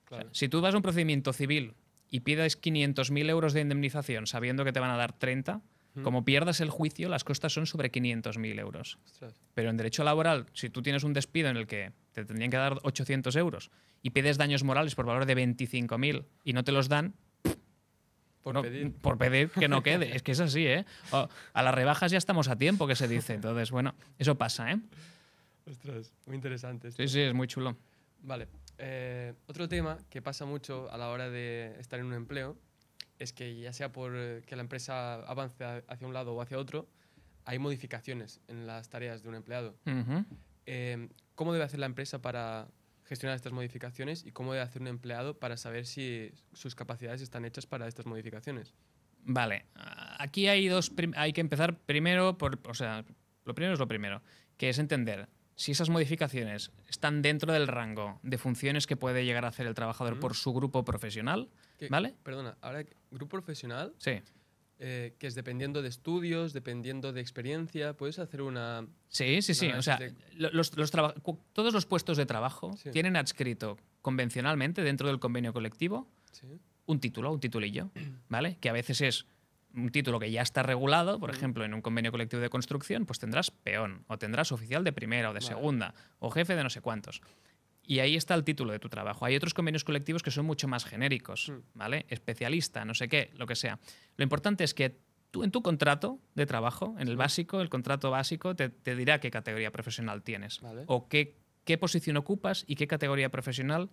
B: Claro.
A: O sea, si tú vas a un procedimiento civil y pides 500.000 euros de indemnización sabiendo que te van a dar 30, como pierdas el juicio, las costas son sobre 500.000 euros.
B: Ostras.
A: Pero en derecho laboral, si tú tienes un despido en el que te tendrían que dar 800 euros y pides daños morales por valor de 25.000 y no te los dan,
B: Por
A: no,
B: pedir.
A: por pedir que no quede. Es que es así, ¿eh? A las rebajas ya estamos a tiempo, que se dice. Entonces, bueno, eso pasa, ¿eh?
B: Ostras, muy interesante esto.
A: Sí, sí, es muy chulo.
B: Vale. Otro tema que pasa mucho a la hora de estar en un empleo es que ya sea por que la empresa avance hacia un lado o hacia otro, hay modificaciones en las tareas de un empleado.
A: Ujú.
B: ¿Cómo debe hacer la empresa para gestionar estas modificaciones y cómo debe hacer un empleado para saber si sus capacidades están hechas para estas modificaciones?
A: Vale, aquí hay hay que empezar primero por, o sea, lo primero es lo primero, que es entender si esas modificaciones están dentro del rango de funciones que puede llegar a hacer el trabajador por su grupo profesional, ¿vale?
B: Perdona, ahora, grupo profesional,
A: Sí.
B: que es dependiendo de estudios, dependiendo de experiencia, puedes hacer una...
A: Sí, sí, sí.
B: No,
A: O sea,
B: de-
A: todos los puestos de trabajo
B: Sí.
A: tienen adscrito convencionalmente dentro del convenio colectivo
B: Sí.
A: un título, un titulillo, ¿vale? Que a veces es un título que ya está regulado, por ejemplo, en un convenio colectivo de construcción, pues tendrás peón, o tendrás oficial de primera o de
B: Vale.
A: segunda, o jefe de no sé cuántos. Y ahí está el título de tu trabajo. Hay otros convenios colectivos que son mucho más genéricos, ¿vale? Especialista, no sé qué, lo que sea. Lo importante es que tú en tu contrato de trabajo, en el básico, el contrato básico, te dirá qué categoría profesional tienes,
B: Vale.
A: o qué posición ocupas y qué categoría profesional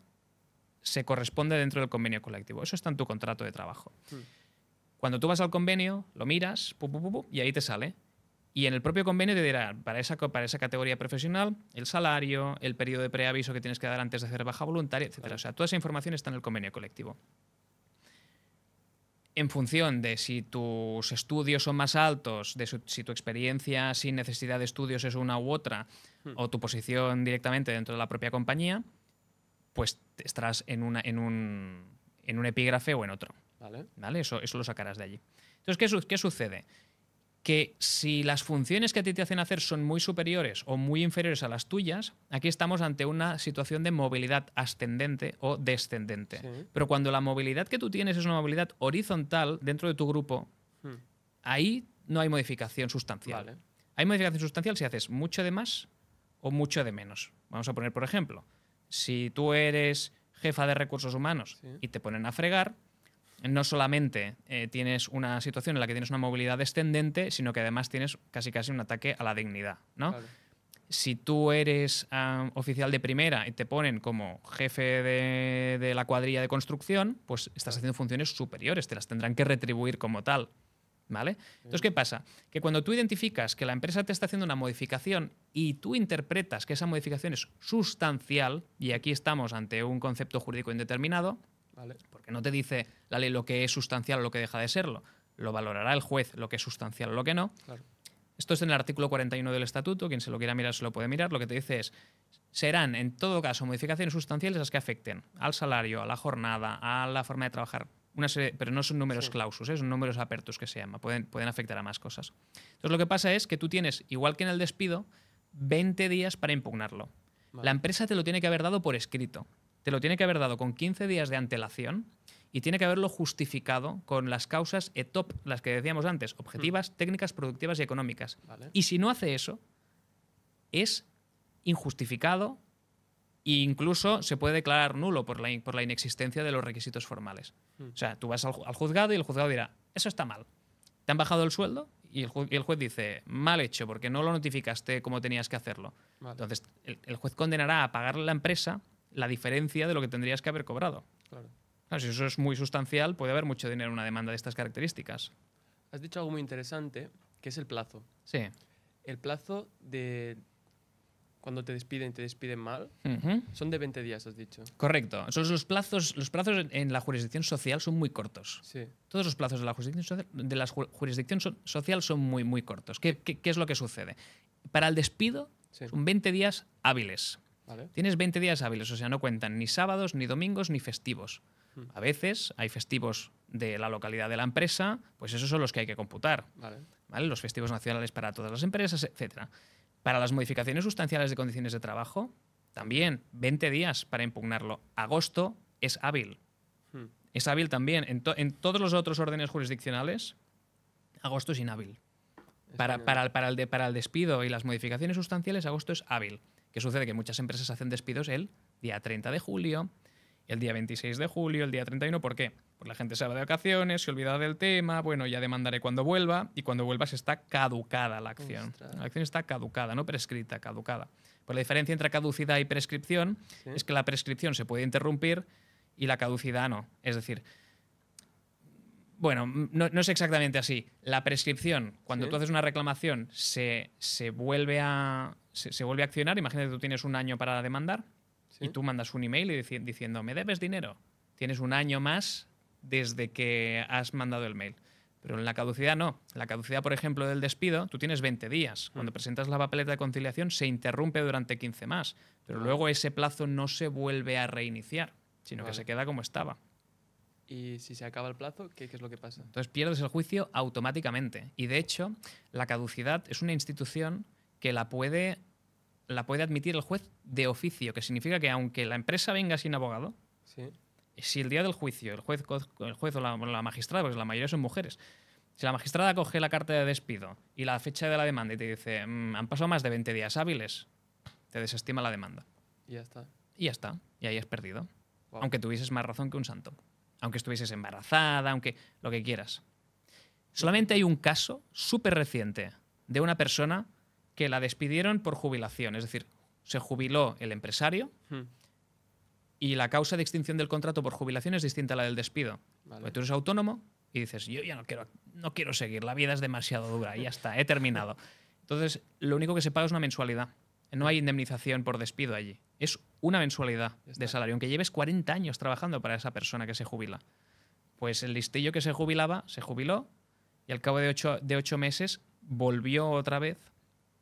A: se corresponde dentro del convenio colectivo. Eso está en tu contrato de trabajo. Cuando tú vas al convenio, lo miras, y ahí te sale. Y en el propio convenio te dirá, para esa categoría profesional, el salario, el periodo de preaviso que tienes que dar antes de hacer baja voluntaria, etc.
B: Vale.
A: O sea, toda esa información está en el convenio colectivo. En función de si tus estudios son más altos, si tu experiencia sin necesidad de estudios es una u otra, o tu posición directamente dentro de la propia compañía, pues estarás en un epígrafe o en otro.
B: Vale.
A: ¿Vale? Eso lo sacarás de allí. Entonces, ¿qué sucede? Que si las funciones que a ti te hacen hacer son muy superiores o muy inferiores a las tuyas, aquí estamos ante una situación de movilidad ascendente o descendente.
B: Sí.
A: Pero cuando la movilidad que tú tienes es una movilidad horizontal dentro de tu grupo, ahí no hay modificación sustancial.
B: Vale.
A: Hay modificación sustancial si haces mucho de más o mucho de menos. Vamos a poner, por ejemplo, si tú eres jefa de recursos humanos
B: Sí.
A: y te ponen a fregar, no solamente tienes una situación en la que tienes una movilidad descendente, sino que además tienes casi un ataque a la dignidad, ¿no?
B: Claro.
A: Si tú eres oficial de primera y te ponen como jefe de la cuadrilla de construcción, pues estás haciendo funciones superiores, te las tendrán que retribuir como tal, ¿vale? Entonces, ¿qué pasa? Que cuando tú identificas que la empresa te está haciendo una modificación y tú interpretas que esa modificación es sustancial, y aquí estamos ante un concepto jurídico indeterminado,
B: Vale.
A: porque no te dice la ley lo que es sustancial o lo que deja de serlo. Lo valorará el juez, lo que es sustancial o lo que no.
B: Claro.
A: Esto es en el artículo 41 del Estatuto. Quien se lo quiera mirar se lo puede mirar. Lo que te dice es, serán en todo caso modificaciones sustanciales las que afecten al salario, a la jornada, a la forma de trabajar. Una serie, pero no son números
B: Sí.
A: clausus, son números apertus que se llama. Pueden afectar a más cosas. Entonces lo que pasa es que tú tienes, igual que en el despido, 20 días para impugnarlo.
B: Vale.
A: La empresa te lo tiene que haber dado por escrito. Te lo tiene que haber dado con 15 días de antelación y tiene que haberlo justificado con las causas ETOP, las que decíamos antes, objetivas, técnicas, productivas y económicas.
B: Vale.
A: Y si no hace eso, es injustificado e incluso se puede declarar nulo por la inexistencia de los requisitos formales. O sea, tú vas al juzgado y el juzgado dirá, eso está mal. ¿Te han bajado el sueldo? Y el juez dice, mal hecho, porque no lo notificaste como tenías que hacerlo.
B: Vale.
A: Entonces, el juez condenará a pagarle a la empresa la diferencia de lo que tendrías que haber cobrado.
B: Claro.
A: Claro, si eso es muy sustancial, puede haber mucho dinero en una demanda de estas características.
B: Has dicho algo muy interesante, que es el plazo.
A: Sí.
B: El plazo de cuando te despiden mal,
A: Ujú.
B: son de 20 días, has dicho.
A: Correcto. Los plazos en la jurisdicción social son muy cortos.
B: Sí.
A: Todos los plazos de la jurisdicción social son muy, muy cortos. ¿Qué es lo que sucede? Para el despido
B: Sí.
A: son 20 días hábiles.
B: Vale.
A: Tienes 20 días hábiles, o sea, no cuentan ni sábados, ni domingos, ni festivos. A veces hay festivos de la localidad de la empresa, pues esos son los que hay que computar.
B: Vale.
A: ¿Vale? Los festivos nacionales para todas las empresas, etc. Para las modificaciones sustanciales de condiciones de trabajo, también 20 días para impugnarlo. Agosto es hábil.
B: Hmm.
A: Es hábil también. En todos los otros órdenes jurisdiccionales, agosto es inhábil. Para el despido y las modificaciones sustanciales, agosto es hábil. ¿Qué sucede? Que muchas empresas hacen despidos el día 30 de julio, el día 26 de julio, el día 31. ¿Por qué? Pues la gente se va de vacaciones, se olvida del tema, bueno, ya demandaré cuando vuelva, y cuando vuelvas está caducada la acción.
B: Ostras.
A: La acción está caducada, no prescrita, caducada. Pues la diferencia entre caducidad y prescripción
B: Sí.
A: es que la prescripción se puede interrumpir y la caducidad no. Es decir, bueno, no es exactamente así. La prescripción, cuando
B: Sí.
A: tú haces una reclamación, se vuelve a accionar. Imagínate que tú tienes un año para demandar
B: Sí.
A: y tú mandas un email diciendo, ¿me debes dinero? Tienes un año más desde que has mandado el mail. Pero en la caducidad no. La caducidad, por ejemplo, del despido, tú tienes 20 días. Cuando presentas la papeleta de conciliación se interrumpe durante 15 más. Pero
B: Vale.
A: luego ese plazo no se vuelve a reiniciar, sino que
B: Vale.
A: se queda como estaba.
B: Y si se acaba el plazo, ¿qué es lo que pasa?
A: Entonces pierdes el juicio automáticamente. Y de hecho, la caducidad es una institución que la puede admitir el juez de oficio, que significa que aunque la empresa venga sin abogado,
B: Sí.
A: si el día del juicio el juez o la magistrada, porque la mayoría son mujeres, si la magistrada coge la carta de despido y la fecha de la demanda y te dice, han pasado más de 20 días hábiles, te desestima la demanda.
B: Y ya está.
A: Y ya está. Y ahí has perdido.
B: Wow.
A: Aunque tuvieses más razón que un santo. Aunque estuvieses embarazada, aunque lo que quieras. Solamente hay un caso súper reciente de una persona que la despidieron por jubilación. Es decir, se jubiló el empresario
B: Hmm.
A: y la causa de extinción del contrato por jubilación es distinta a la del despido.
B: Vale.
A: Porque tú eres autónomo y dices, yo ya no quiero seguir, la vida es demasiado dura y ya está, he terminado. Entonces, lo único que se paga es una mensualidad. No hay indemnización por despido allí. Es una mensualidad
B: Ya está.
A: de salario, aunque lleves 40 años trabajando para esa persona que se jubila. Pues el listillo que se jubilaba, se jubiló y al cabo de 8 meses volvió otra vez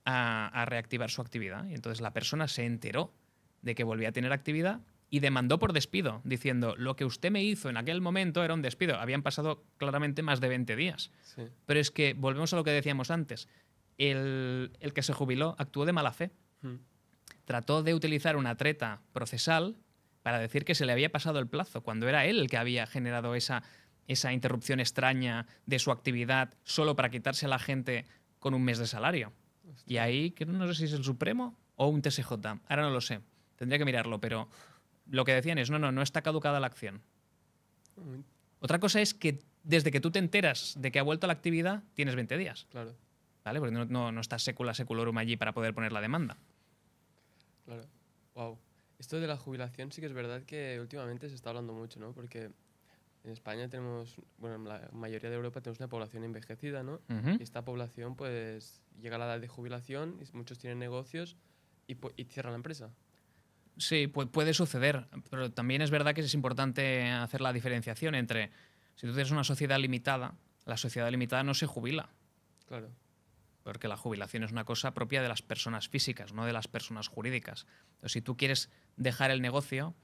A: a reactivar su actividad. Y entonces la persona se enteró de que volvía a tener actividad y demandó por despido, diciendo, lo que usted me hizo en aquel momento era un despido. Habían pasado claramente más de 20 días.
B: Sí.
A: Pero es que, volvemos a lo que decíamos antes, el que se jubiló actuó de mala fe.
B: Hmm.
A: Trató de utilizar una treta procesal para decir que se le había pasado el plazo, cuando era él el que había generado esa interrupción extraña de su actividad solo para quitarse a la gente con un mes de salario. Y ahí, que no sé si es el Supremo o un TSJ, ahora no lo sé, tendría que mirarlo, pero lo que decían es, no está caducada la acción.
B: Mm,
A: Otra cosa es que desde que tú te enteras de que ha vuelto a la actividad, tienes 20 días,
B: Claro,
A: ¿vale? Porque no estás secula seculorum allí para poder poner la demanda.
B: claro. Wow. Esto de la jubilación sí que es verdad que últimamente se está hablando mucho, ¿no? Porque en España tenemos, bueno, en la mayoría de Europa tenemos una población envejecida, ¿no?
A: Ujú.
B: Y esta población pues llega a la edad de jubilación y muchos tienen negocios y cierran la empresa.
A: Sí, puede suceder, pero también es verdad que es importante hacer la diferenciación entre, si tú tienes una sociedad limitada, la sociedad limitada no se jubila,
B: Claro.
A: porque la jubilación es una cosa propia de las personas físicas, no de las personas jurídicas. Entonces, si tú quieres dejar el negocio,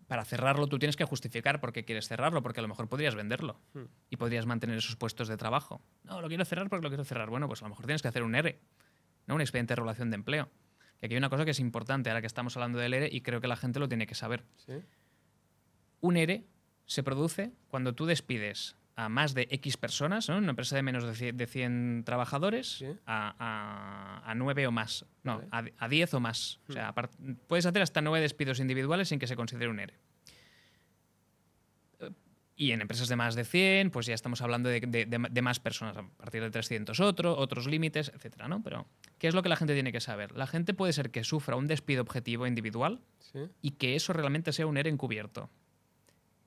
A: para cerrarlo tú tienes que justificar por qué quieres cerrarlo, porque a lo mejor podrías venderlo
B: Hmm.
A: y podrías mantener esos puestos de trabajo. No, lo quiero cerrar porque lo quiero cerrar. Bueno, pues a lo mejor tienes que hacer un ERE, ¿no? Un expediente de regulación de empleo. Y aquí hay una cosa que es importante ahora que estamos hablando del ERE y creo que la gente lo tiene que saber.
B: ¿Sí?
A: Un ERE se produce cuando tú despides a más de X personas, ¿no? Una empresa de menos de 100 trabajadores,
B: Sí.
A: a 9 o más. No,
B: Vale.
A: a 10 o más. O sea, puedes hacer hasta 9 despidos individuales sin que se considere un ERE. Y en empresas de más de 100, pues ya estamos hablando de más personas, a partir de 300 otros límites, etcétera, ¿no? Pero, ¿qué es lo que la gente tiene que saber? La gente puede ser que sufra un despido objetivo individual
B: ¿Sí?
A: y que eso realmente sea un ERE encubierto.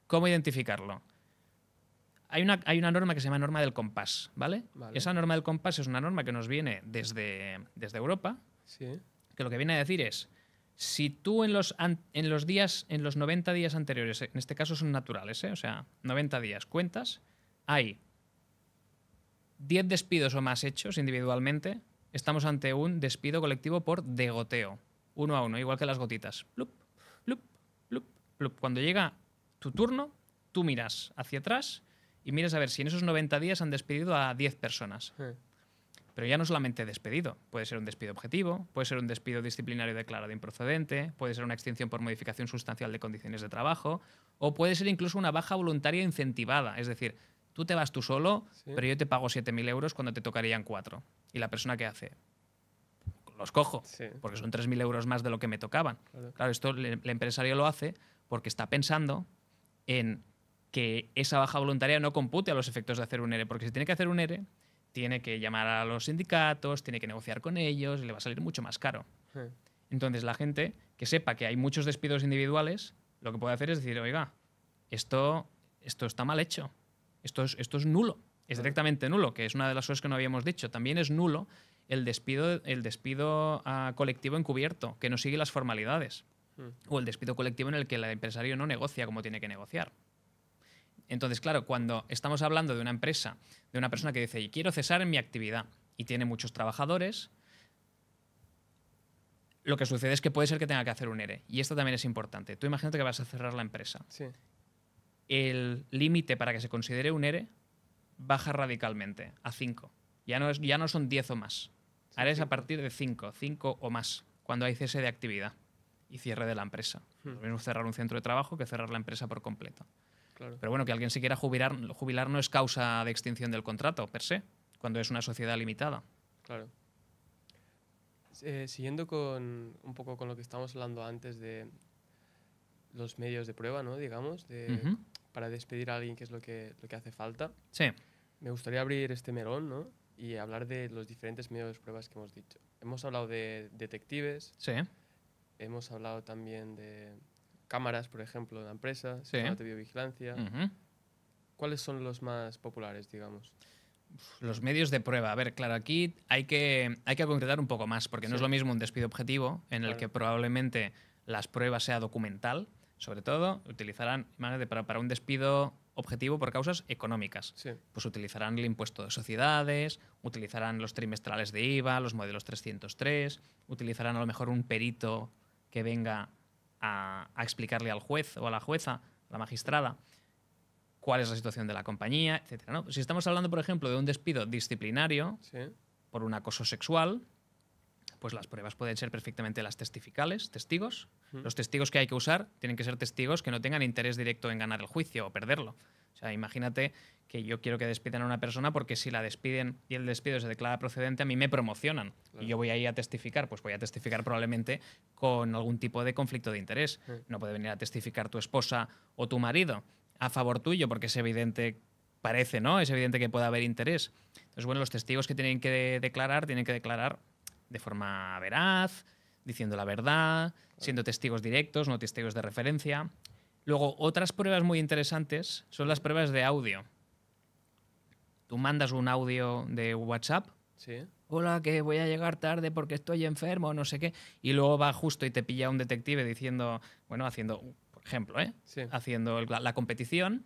A: ¿Cómo identificarlo? Hay una norma que se llama norma del compás, ¿vale? Esa norma del compás es una norma que nos viene desde Europa,
B: Sí.
A: que lo que viene a decir es, si tú en los 90 días anteriores, en este caso son naturales, o sea, 90 días cuentas, hay 10 despidos o más hechos individualmente, estamos ante un despido colectivo por degoteo, uno a uno, igual que las gotitas. Plup, plup, plup, plup. Cuando llega tu turno, tú miras hacia atrás y miras a ver si en esos 90 días han despedido a 10 personas. Pero ya no solamente despedido, puede ser un despido objetivo, puede ser un despido disciplinario declarado improcedente, puede ser una extinción por modificación sustancial de condiciones de trabajo, o puede ser incluso una baja voluntaria incentivada. Es decir, tú te vas tú solo, pero yo te pago 7.000 euros cuando te tocarían 4. ¿Y la persona qué hace? Los cojo, porque son 3.000 euros más de lo que me tocaban. Claro, esto el empresario lo hace porque está pensando en que esa baja voluntaria no compute a los efectos de hacer un ERE, porque si tiene que hacer un ERE, tiene que llamar a los sindicatos, tiene que negociar con ellos y le va a salir mucho más caro. Entonces, la gente que sepa que hay muchos despidos individuales, lo que puede hacer es decir, oiga, esto está mal hecho, esto es nulo, es directamente nulo, que es una de las cosas que no habíamos dicho. También es nulo el despido colectivo encubierto, que no sigue las formalidades, o el despido colectivo en el que el empresario no negocia como tiene que negociar. Entonces, claro, cuando estamos hablando de una empresa, de una persona que dice, quiero cesar en mi actividad y tiene muchos trabajadores, lo que sucede es que puede ser que tenga que hacer un ERE. Y esto también es importante. Tú imagínate que vas a cerrar la empresa.
B: Sí.
A: El límite para que se considere un ERE baja radicalmente a 5. Ya no son 10 o más. Ahora es a partir de 5 o más, cuando hay cese de actividad y cierre de la empresa. Lo mismo cerrar un centro de trabajo que cerrar la empresa por completo.
B: Claro.
A: Pero bueno, que alguien se quiera jubilar no es causa de extinción del contrato, per se, cuando es una sociedad limitada.
B: Claro. Siguiendo un poco con lo que estábamos hablando antes de los medios de prueba, ¿no? Digamos, para despedir a alguien, que es lo que hace falta.
A: Sí.
B: Me gustaría abrir este melón, ¿no? Y hablar de los diferentes medios de pruebas que hemos dicho. Hemos hablado de detectives.
A: Sí.
B: Hemos hablado también de cámaras, por ejemplo, en la empresa,
A: Sí.
B: sistemas de videovigilancia. ¿Cuáles son los más populares, digamos?
A: Los medios de prueba. A ver, claro, aquí hay que concretar un poco más, porque no es lo mismo un despido objetivo, en el que probablemente las pruebas sea documental. Sobre todo, utilizarán, para un despido objetivo por causas económicas.
B: Sí.
A: Pues utilizarán el impuesto de sociedades, utilizarán los trimestrales de IVA, los modelos 303, utilizarán a lo mejor un perito que venga a explicarle al juez o a la jueza, a la magistrada, cuál es la situación de la compañía, etc. ¿no? Si estamos hablando, por ejemplo, de un despido disciplinario por un acoso sexual, pues las pruebas pueden ser perfectamente las testificales, testigos. Los testigos que hay que usar tienen que ser testigos que no tengan interés directo en ganar el juicio o perderlo. O sea, imagínate que yo quiero que despidan a una persona porque si la despiden y el despido se declara procedente, a mí me promocionan. Claro. Y yo voy ahí a testificar, pues voy a testificar probablemente con algún tipo de conflicto de interés. No puede venir a testificar tu esposa o tu marido a favor tuyo porque es evidente, parece, ¿no? Es evidente que puede haber interés. Entonces, bueno, los testigos que tienen que declarar de forma veraz, diciendo la verdad, siendo testigos directos, no testigos de referencia. Luego, otras pruebas muy interesantes son las pruebas de audio. Tú mandas un audio de WhatsApp.
B: Sí.
A: Hola, que voy a llegar tarde porque estoy enfermo, no sé qué. Y luego va justo y te pilla un detective diciendo, bueno, haciendo, por ejemplo, haciendo la competición.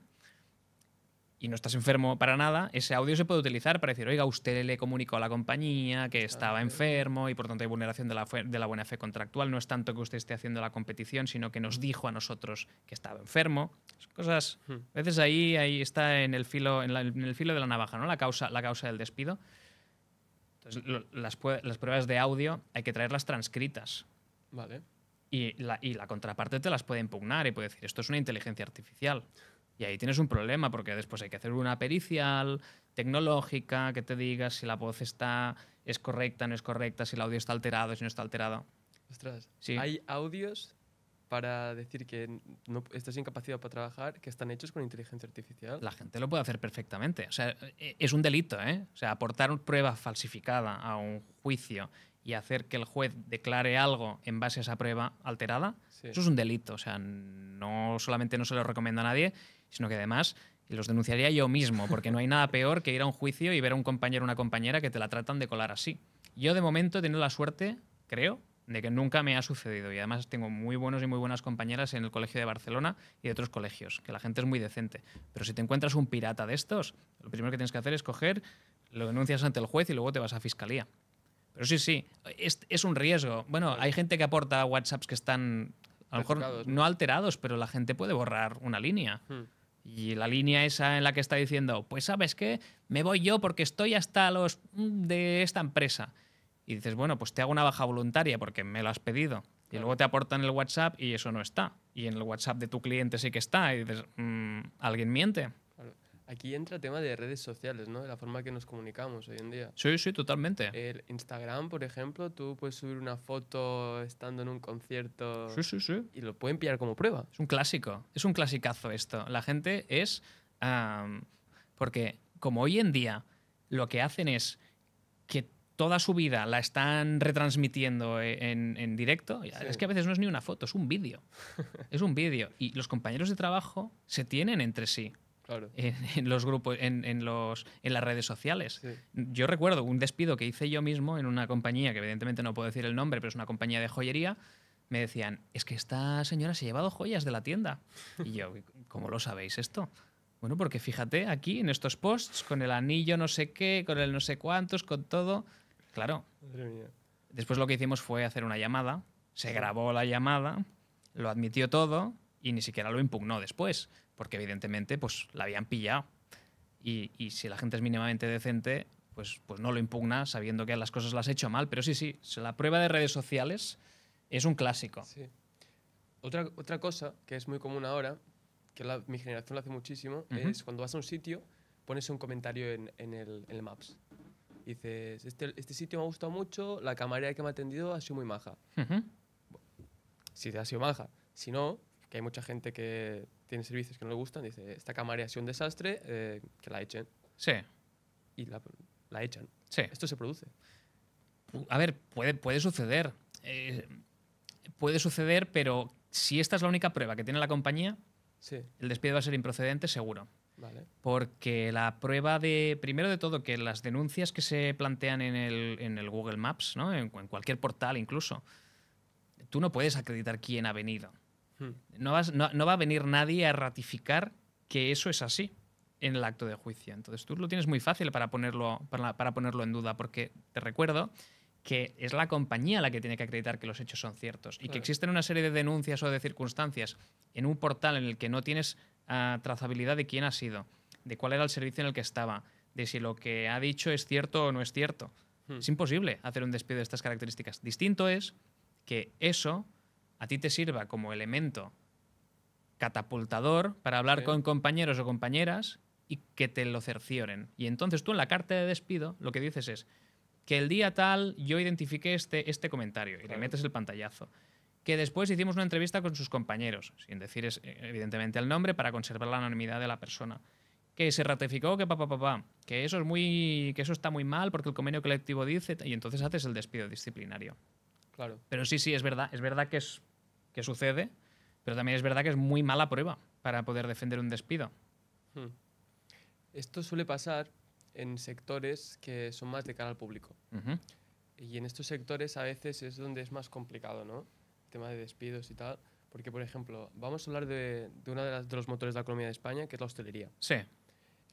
A: Y no estás enfermo para nada, ese audio se puede utilizar para decir, oiga, usted le comunicó a la compañía que estaba enfermo y por tanto hay vulneración de la buena fe contractual. No es tanto que usted esté haciendo la competición, sino que nos dijo a nosotros que estaba enfermo. Cosas, a veces ahí está en el filo de la navaja, ¿no? La causa del despido. Entonces, las pruebas de audio hay que traerlas transcritas.
B: Vale.
A: Y la contraparte te las puede impugnar y puede decir, esto es una inteligencia artificial. Y ahí tienes un problema, porque después hay que hacer una pericial tecnológica que te diga si la voz es correcta, no es correcta, si el audio está alterado, si no está alterado.
B: Ostras,
A: sí.
B: Hay audios para decir que no estás incapacitado para trabajar que están hechos con inteligencia artificial.
A: La gente lo puede hacer perfectamente. O sea, es un delito, ¿eh? O sea, aportar una prueba falsificada a un juicio y hacer que el juez declare algo en base a esa prueba alterada,
B: Sí.
A: eso es un delito. O sea, no solamente no se lo recomiendo a nadie, sino que además los denunciaría yo mismo, porque no hay nada peor que ir a un juicio y ver a un compañero o una compañera que te la tratan de colar así. Yo de momento he tenido la suerte, creo, de que nunca me ha sucedido. Y además tengo muy buenos y muy buenas compañeras en el colegio de Barcelona y de otros colegios, que la gente es muy decente. Pero si te encuentras un pirata de estos, lo primero que tienes que hacer es coger, lo denuncias ante el juez y luego te vas a fiscalía. Pero sí, es un riesgo. Bueno, hay gente que aporta WhatsApps que están a lo mejor
B: Retocados,
A: no alterados, pero la gente puede borrar una línea. Y la línea esa en la que está diciendo, pues ¿sabes qué? Me voy yo porque estoy hasta los de esta empresa. Y dices, bueno, pues te hago una baja voluntaria porque me lo has pedido. Y
B: Claro.
A: luego te aportan el WhatsApp y eso no está. Y en el WhatsApp de tu cliente sí que está. Y dices, ¿alguien miente?
B: Claro. Aquí entra el tema de redes sociales, ¿no? De la forma que nos comunicamos hoy en día.
A: Sí, totalmente.
B: El Instagram, por ejemplo, tú puedes subir una foto estando en un concierto
A: Sí.
B: y lo pueden pillar como prueba.
A: Es un clásico, es un clasicazo esto. La gente es... porque como hoy en día lo que hacen es que toda su vida la están retransmitiendo en directo,
B: Sí.
A: es que a veces no es ni una foto, es un vídeo. Es un vídeo. Y los compañeros de trabajo se tienen entre sí.
B: Claro.
A: En los grupos, en las redes sociales.
B: Sí.
A: Yo recuerdo un despido que hice yo mismo en una compañía, que evidentemente no puedo decir el nombre, pero es una compañía de joyería. Me decían, es que esta señora se ha llevado joyas de la tienda. Y yo, ¿cómo lo sabéis esto? Bueno, porque fíjate aquí en estos posts, con el anillo no sé qué, con el no sé cuántos, con todo. Claro.
B: Madre mía.
A: Después lo que hicimos fue hacer una llamada, se grabó la llamada, lo admitió todo y ni siquiera lo impugnó después, porque evidentemente pues la habían pillado. Y si la gente es mínimamente decente, pues no lo impugna sabiendo que las cosas las ha hecho mal. Pero sí, la prueba de redes sociales es un clásico.
B: Sí. Otra cosa que es muy común ahora, que mi generación lo hace muchísimo, es cuando vas a un sitio, pones un comentario en el Maps. Dices, este sitio me ha gustado mucho, la camarera que me ha atendido ha sido muy maja.
A: Ujú.
B: Si te ha sido maja. Si no, que hay mucha gente que tiene servicios que no le gustan, dice, esta camarera ha sido un desastre, que la echen.
A: Sí,
B: Y la echan.
A: sí.
B: Esto se produce.
A: A ver, puede suceder. Puede suceder, pero si esta es la única prueba que tiene la compañía,
B: Sí,
A: el despido va a ser improcedente seguro.
B: vale.
A: Porque la prueba de, primero de todo, que las denuncias que se plantean en el Google Maps, ¿no? en cualquier portal incluso, tú no puedes acreditar quién ha venido. No va a venir nadie a ratificar que eso es así en el acto de juicio. Entonces tú lo tienes muy fácil para ponerlo en duda, porque te recuerdo que es la compañía la que tiene que acreditar que los hechos son ciertos y que
B: Claro.
A: existen una serie de denuncias o de circunstancias en un portal en el que no tienes trazabilidad de quién ha sido, de cuál era el servicio en el que estaba, de si lo que ha dicho es cierto o no es cierto. Es imposible hacer un despido de estas características. Distinto es que eso a ti te sirva como elemento catapultador para hablar
B: Sí.
A: con compañeros o compañeras y que te lo cercioren. Y entonces tú en la carta de despido lo que dices es que el día tal yo identifiqué este comentario y le
B: Claro.
A: metes el pantallazo. Que después hicimos una entrevista con sus compañeros, sin decir evidentemente el nombre para conservar la anonimidad de la persona. Que se ratificó que eso está muy mal porque el convenio colectivo dice, y entonces haces el despido disciplinario.
B: Claro.
A: Pero sí, es verdad que sucede, pero también es verdad que es muy mala prueba para poder defender un despido.
B: Esto suele pasar en sectores que son más de cara al público.
A: Ujú.
B: Y en estos sectores a veces es donde es más complicado, ¿no? El tema de despidos y tal. Porque, por ejemplo, vamos a hablar de uno de los motores de la economía de España, que es la hostelería.
A: Sí,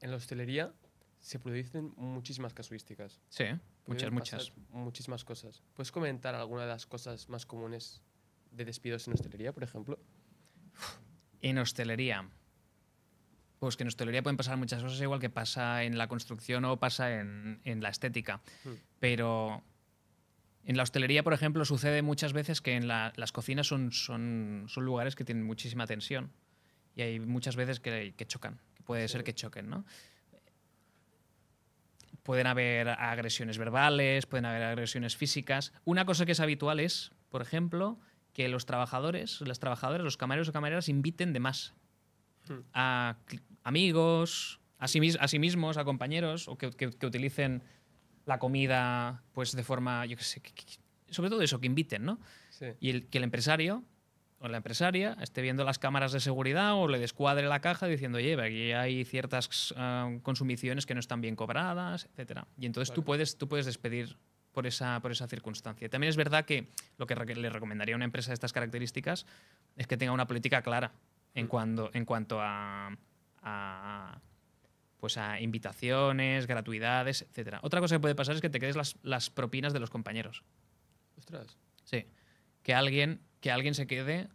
B: En la hostelería se producen muchísimas casuísticas.
A: sí,
B: Pueden
A: muchas.
B: pasar muchísimas cosas. ¿Puedes comentar alguna de las cosas más comunes de despidos en hostelería, por ejemplo?
A: En hostelería. Pues que en hostelería pueden pasar muchas cosas, igual que pasa en la construcción o pasa en la estética. Pero en la hostelería, por ejemplo, sucede muchas veces que en las cocinas son lugares que tienen muchísima tensión. Y hay muchas veces que chocan, que puede ser que choquen, ¿no? Pueden haber agresiones verbales, pueden haber agresiones físicas. Una cosa que es habitual es, por ejemplo, que los trabajadores, las trabajadoras, los camareros o camareras inviten de más a amigos, a sí mismos, a compañeros, o que utilicen la comida pues de forma, yo qué sé, sobre todo eso, que inviten, ¿no?
B: Sí.
A: Y que el empresario o la empresaria esté viendo las cámaras de seguridad o le descuadre la caja diciendo, oye, aquí hay ciertas consumiciones que no están bien cobradas, etcétera. Y entonces
B: Claro.
A: tú puedes despedir por esa circunstancia. También es verdad que lo que le recomendaría a una empresa de estas características es que tenga una política clara en cuanto pues a invitaciones, gratuidades, etcétera. Otra cosa que puede pasar es que te quedes las propinas de los compañeros.
B: Ostras.
A: Sí. Que alguien se quede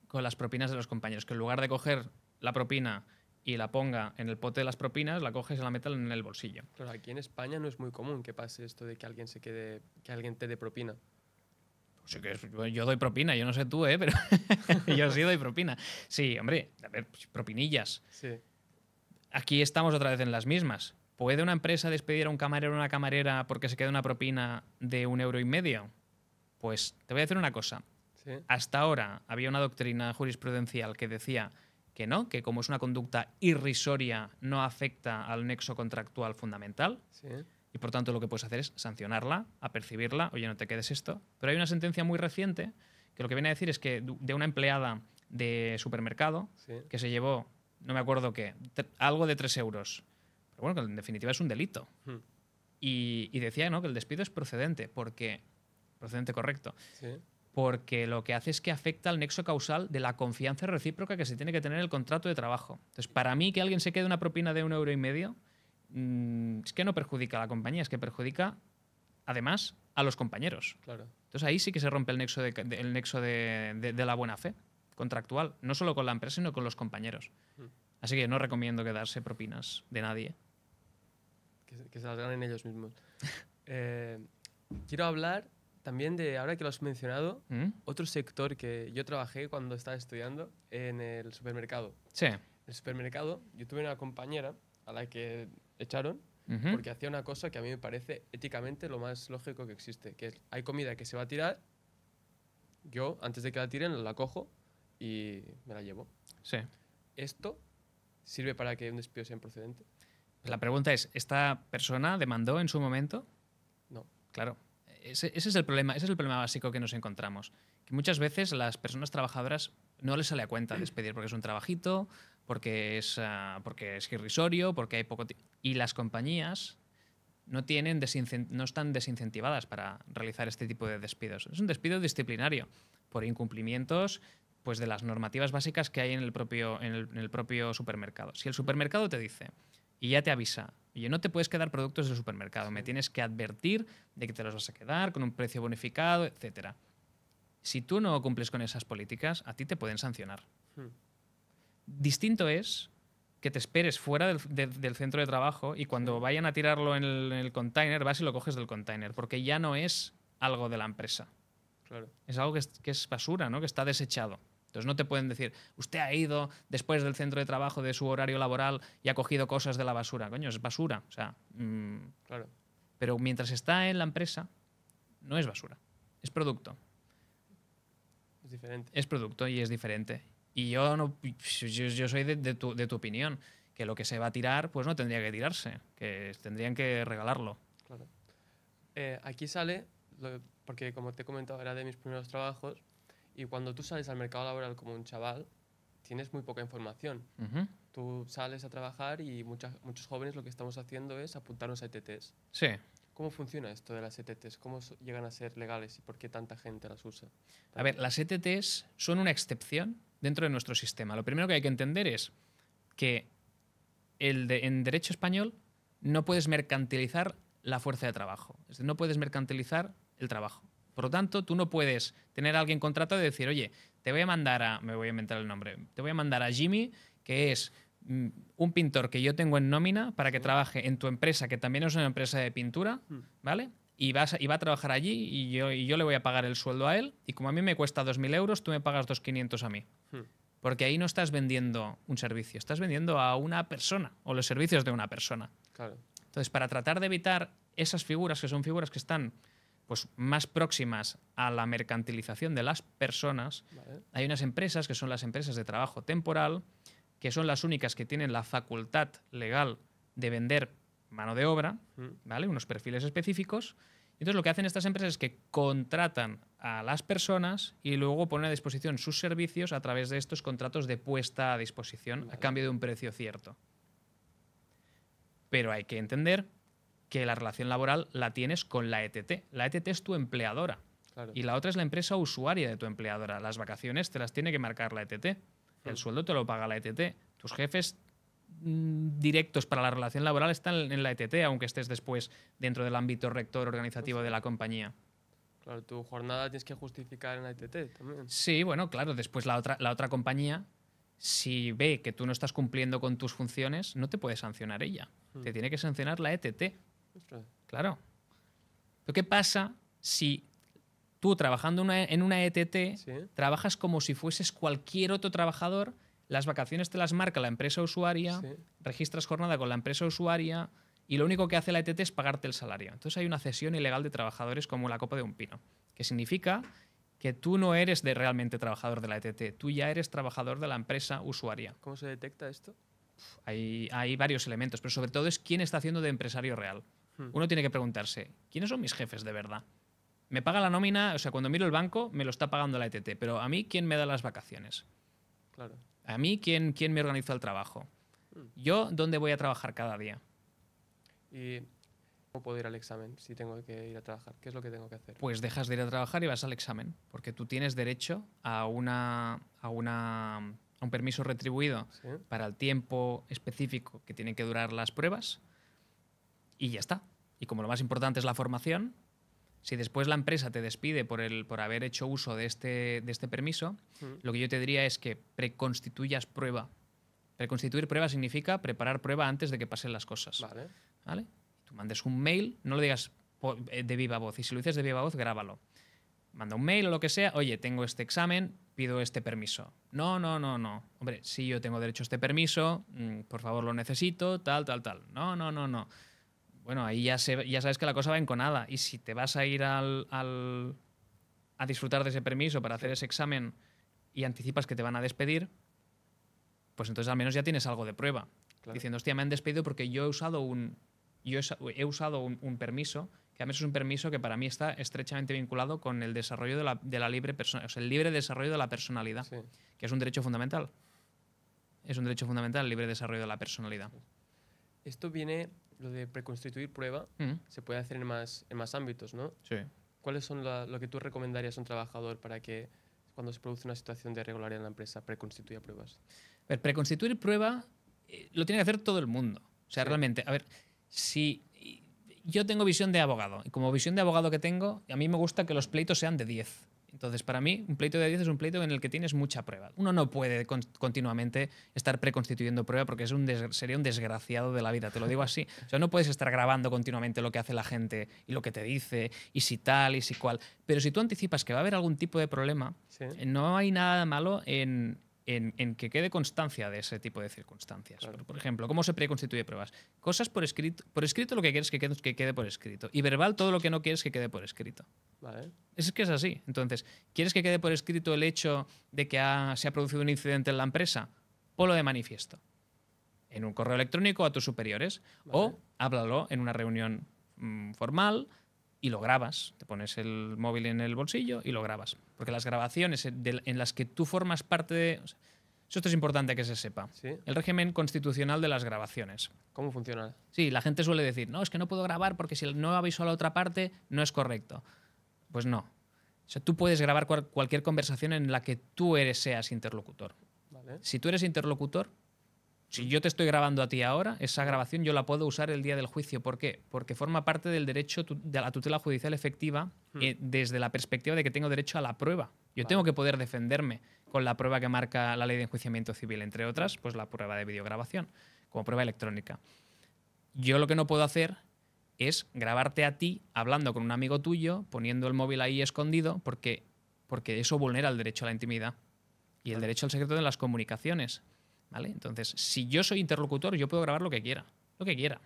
A: con las propinas de los compañeros. Que en lugar de coger la propina y la ponga en el pote de las propinas, la coge y se la meta en el bolsillo.
B: Claro, aquí en España no es muy común que pase esto de que alguien se quede, que alguien te dé propina.
A: Sí que yo doy propina, yo no sé tú, pero yo sí doy propina. Sí, hombre, a ver, propinillas.
B: Sí.
A: Aquí estamos otra vez en las mismas. ¿Puede una empresa despedir a un camarero o una camarera porque se queda una propina de 1,50 €? Pues te voy a decir una cosa.
B: Sí.
A: Hasta ahora había una doctrina jurisprudencial que decía que no, que como es una conducta irrisoria no afecta al nexo contractual fundamental
B: Sí.
A: y por tanto lo que puedes hacer es sancionarla, apercibirla, oye, no te quedes esto. Pero hay una sentencia muy reciente que lo que viene a decir es que de una empleada de supermercado
B: Sí.
A: que se llevó, no me acuerdo qué, algo de 3 euros. Pero bueno, que en definitiva es un delito.
B: Hmm.
A: Y decía, ¿no?, que el despido es procedente correcto,
B: Sí.
A: porque lo que hace es que afecta al nexo causal de la confianza recíproca que se tiene que tener en el contrato de trabajo. Entonces, para mí, que alguien se quede una propina de 1,50 €, es que no perjudica a la compañía, es que perjudica, además, a los compañeros.
B: Claro.
A: Entonces, ahí sí que se rompe el nexo de la buena fe contractual, no solo con la empresa, sino con los compañeros. Así que no recomiendo quedarse propinas de nadie.
B: Que se las ganen ellos mismos. Quiero hablar también de, ahora que lo has mencionado,
A: ¿Mm?
B: otro sector que yo trabajé cuando estaba estudiando en el supermercado.
A: Sí.
B: En el supermercado yo tuve una compañera a la que echaron
A: Ujú.
B: porque hacía una cosa que a mí me parece éticamente lo más lógico que existe, que es, hay comida que se va a tirar, yo antes de que la tiren la cojo y me la llevo.
A: Sí.
B: ¿Esto sirve para que un despido sea improcedente?
A: La pregunta es, ¿esta persona demandó en su momento?
B: No.
A: Claro. Ese es el problema básico que nos encontramos. Que muchas veces las personas trabajadoras no les sale a cuenta despedir porque es un trabajito, porque es irrisorio, porque hay poco tiempo. Y las compañías no están desincentivadas para realizar este tipo de despidos. Es un despido disciplinario por incumplimientos, pues, de las normativas básicas que hay en el propio supermercado. Si el supermercado te dice y ya te avisa, oye, no te puedes quedar productos del supermercado, me tienes que advertir de que te los vas a quedar con un precio bonificado, etcétera. Si tú no cumples con esas políticas, a ti te pueden sancionar. Distinto es que te esperes fuera del centro de trabajo y cuando vayan a tirarlo en el container, vas y lo coges del container, porque ya no es algo de la empresa.
B: Claro.
A: Es algo que es basura, ¿no?, que está desechado. Entonces no te pueden decir, usted ha ido después del centro de trabajo de su horario laboral y ha cogido cosas de la basura. Coño, es basura. O sea,
B: Claro.
A: pero mientras está en la empresa, no es basura. Es producto.
B: Es diferente.
A: Es producto y es diferente. Y yo soy de tu opinión, que lo que se va a tirar, pues no tendría que tirarse, que tendrían que regalarlo.
B: Claro. Aquí sale, porque como te he comentado, era de mis primeros trabajos, y cuando tú sales al mercado laboral como un chaval, tienes muy poca información.
A: Ujú.
B: Tú sales a trabajar y muchos jóvenes lo que estamos haciendo es apuntarnos a ETTs.
A: Sí.
B: ¿Cómo funciona esto de las ETTs? ¿Cómo llegan a ser legales y por qué tanta gente las usa?
A: A ver, las ETTs son una excepción dentro de nuestro sistema. Lo primero que hay que entender es que en derecho español no puedes mercantilizar la fuerza de trabajo. Es decir, no puedes mercantilizar el trabajo. Por lo tanto, tú no puedes tener a alguien contratado y decir, oye, te voy a mandar me voy a inventar el nombre, te voy a mandar a Jimmy, que es un pintor que yo tengo en nómina para que trabaje en tu empresa, que también es una empresa de pintura, ¿vale? Y va a trabajar allí y yo le voy a pagar el sueldo a él y como a mí me cuesta 2.000 euros, tú me pagas 2.500 a mí. Porque ahí no estás vendiendo un servicio, estás vendiendo a una persona o los servicios de una persona.
B: Claro.
A: Entonces, para tratar de evitar esas figuras, que son figuras que están, pues, más próximas a la mercantilización de las personas,
B: Vale.
A: hay unas empresas que son las empresas de trabajo temporal, que son las únicas que tienen la facultad legal de vender mano de obra, ¿vale?, unos perfiles específicos, Entonces lo que hacen estas empresas es que contratan a las personas y luego ponen a disposición sus servicios a través de estos contratos de puesta a disposición a cambio de un precio cierto. Pero hay que entender que la relación laboral la tienes con la ETT. La ETT es tu empleadora.
B: Claro.
A: Y la otra es la empresa usuaria de tu empleadora. Las vacaciones te las tiene que marcar la ETT. El sueldo te lo paga la ETT. Tus jefes directos para la relación laboral están en la ETT, aunque estés después dentro del ámbito rector organizativo de la compañía.
B: Claro, tu jornada tienes que justificar en la ITT también.
A: Sí, bueno, claro, después la otra compañía, si ve que tú no estás cumpliendo con tus funciones, no te puede sancionar ella. Te tiene que sancionar la ETT.
B: Ostras.
A: Claro. Pero ¿qué pasa si tú trabajando en una ETT
B: Sí.
A: trabajas como si fueses cualquier otro trabajador? Las vacaciones te las marca la empresa usuaria,
B: Sí.
A: registras jornada con la empresa usuaria y lo único que hace la ETT es pagarte el salario. Entonces hay una cesión ilegal de trabajadores como la copa de un pino, que significa que tú no eres realmente trabajador de la ETT, tú ya eres trabajador de la empresa usuaria.
B: ¿Cómo se detecta esto?
A: Hay varios elementos, pero sobre todo es quién está haciendo de empresario real. Uno tiene que preguntarse, ¿quiénes son mis jefes de verdad? Me paga la nómina, o sea, cuando miro el banco me lo está pagando la ETT, pero a mí, ¿quién me da las vacaciones?
B: Claro.
A: A mí, ¿quién me organiza el trabajo? Yo, ¿dónde voy a trabajar cada día?
B: ¿Y cómo puedo ir al examen si tengo que ir a trabajar? ¿Qué es lo que tengo que hacer?
A: Pues dejas de ir a trabajar y vas al examen, porque tú tienes derecho a un permiso retribuido
B: ¿Sí?
A: para el tiempo específico que tienen que durar las pruebas y ya está. Y como lo más importante es la formación, si después la empresa te despide por haber hecho uso de este permiso, lo que yo te diría es que preconstituyas prueba. Preconstituir prueba significa preparar prueba antes de que pasen las cosas.
B: Vale.
A: ¿Vale? Tú mandes un mail, no lo digas de viva voz, y si lo dices de viva voz, grábalo. Manda un mail o lo que sea, oye, tengo este examen, pido este permiso. No. Hombre, sí, yo tengo derecho a este permiso, por favor lo necesito, tal. No. Bueno, ahí ya sabes que la cosa va enconada. Y si te vas a ir a disfrutar de ese permiso para hacer ese examen y anticipas que te van a despedir, pues entonces al menos ya tienes algo de prueba.
B: Claro.
A: Diciendo, hostia, me han despedido porque yo he usado un permiso, que además es un permiso que para mí está estrechamente vinculado con el desarrollo de la libre persona, o sea, el libre desarrollo de la personalidad,
B: Sí.
A: que es un derecho fundamental. Es un derecho fundamental el libre desarrollo de la personalidad.
B: Esto viene, lo de preconstituir prueba, se puede hacer en más ámbitos, ¿no?
A: Sí.
B: ¿Cuáles son lo que tú recomendarías a un trabajador para que cuando se produce una situación de irregularidad en la empresa preconstituya pruebas?
A: A ver, preconstituir prueba lo tiene que hacer todo el mundo. O sea,
B: Sí.
A: realmente, a ver, si yo tengo visión de abogado, y como visión de abogado que tengo, a mí me gusta que los pleitos sean de 10. Entonces, para mí, un pleito de 10 es un pleito en el que tienes mucha prueba. Uno no puede continuamente estar preconstituyendo prueba porque sería un desgraciado de la vida, te lo digo así. O sea, no puedes estar grabando continuamente lo que hace la gente y lo que te dice, y si tal, y si cual. Pero si tú anticipas que va a haber algún tipo de problema,
B: Sí.
A: no hay nada malo en que quede constancia de ese tipo de circunstancias.
B: Claro.
A: Por ejemplo, ¿cómo se preconstituye pruebas? Cosas por escrito. Por escrito lo que quieres que quede por escrito. Y verbal todo lo que no quieres que quede por escrito.
B: Vale.
A: Es que es así. Entonces, ¿quieres que quede por escrito el hecho de que se ha producido un incidente en la empresa? Ponlo de manifiesto. En un correo electrónico a tus superiores.
B: Vale.
A: O háblalo en una reunión formal y lo grabas. Te pones el móvil en el bolsillo y lo grabas. Porque las grabaciones en las que tú formas parte de... Esto es importante que se sepa.
B: Sí.
A: El régimen constitucional de las grabaciones.
B: ¿Cómo funciona?
A: Sí, la gente suele decir, no, es que no puedo grabar porque si no aviso a la otra parte no es correcto. Pues no. O sea, tú puedes grabar cualquier conversación en la que tú seas interlocutor.
B: Vale.
A: Si tú eres interlocutor, si yo te estoy grabando a ti ahora, esa grabación yo la puedo usar el día del juicio. ¿Por qué? Porque forma parte del derecho de la tutela judicial efectiva desde la perspectiva de que tengo derecho a la prueba. Yo tengo que poder defenderme con la prueba que marca la ley de enjuiciamiento civil, entre otras, pues la prueba de videograbación, como prueba electrónica. Yo lo que no puedo hacer es grabarte a ti hablando con un amigo tuyo, poniendo el móvil ahí escondido, porque eso vulnera el derecho a la intimidad y el derecho al secreto de las comunicaciones. ¿Vale? Entonces, si yo soy interlocutor, yo puedo grabar lo que quiera. Lo que quiera.